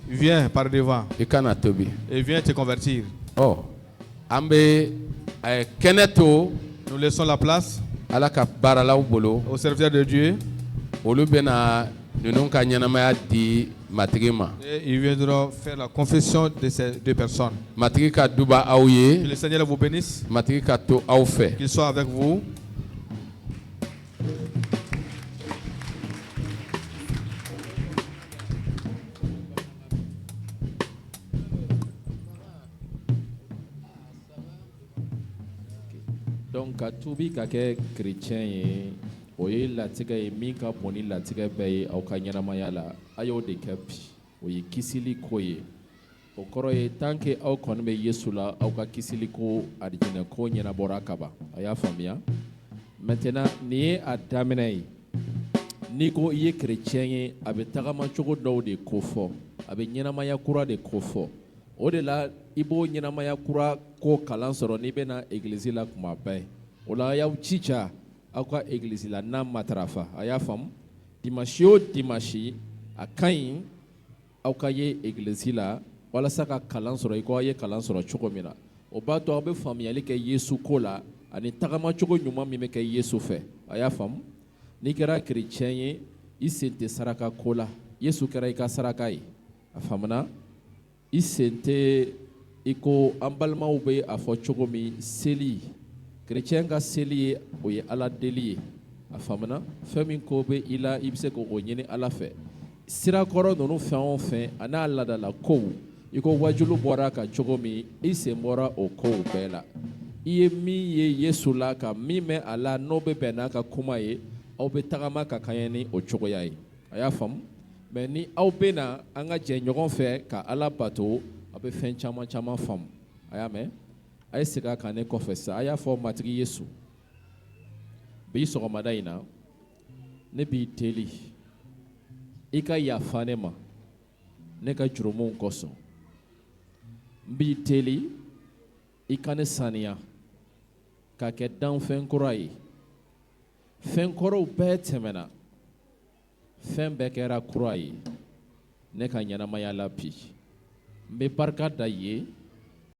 viens par devant et viens te convertir. Nous laissons la place au serviteur de Dieu. Et ils viendront faire la confession de ces deux personnes. Que le Seigneur vous bénisse. Qu'il soit avec vous. Donc, à tout bi kake chrétien oye latika ye minka boni latika beye au kanyana la ayo de kapi oye kisili koye okoro ye tanke au konbe yesula au ka kisili ko adjina ko nyana borakaba aya famia maintenant ni adamenai niko ye chrétien ye abe tagama chogo do de kofo abe nyana maya kura de kofo o de la ibo nyana maya kura ko kalansoro ni bena église la kuma bay ola ya chicha akwa église la na matrafa aya fam dimanche akayin awka ye église la wala saka kalansoro iko ye kalansoro chokomina o ba to be famiyali ke yesu kola ani tagama choko nyuma mi me ke yesu fe aya fam ni kera chrétien ye isente saraka kola yesu kera ika saraka yi afamna isente iko ambalma ube afo choko mi seli chrétien ka seli o ye ala deli afamna femi ko be ila ibse ko nyene ala fe sira koro nonu fɛn o fɛn ana lada la ko iko wajulu bɔra ka cogo min I sen bɔra o kow bɛɛ la I ye min ye Yesu la ka min mɛn a la n'o bɛ bɛn n'a ka kuma ye aw bɛ tagama ka kaɲɛ ni o cogoya ye a y'a faamu mais ni aw bɛ na an ka jɛ ɲɔgɔn fɛ ka Ala bato a bɛ fɛn caman caman faamu a y'a mɛn a ye segin a kan ne kɔfɛ sisan a y'a fɔ matigi Yesu bi sɔgɔmada in na ne b'i deli I ka yafa ne ma ne ka jurumunw kosɔn n b'i deli I ka ne saniya ka kɛ danfɛn kura ye fɛn kɔrɔw bɛɛ tɛmɛna fɛn bɛɛ kɛra kura ye ne ka ɲɛnamaya la bi n bɛ barika da I ye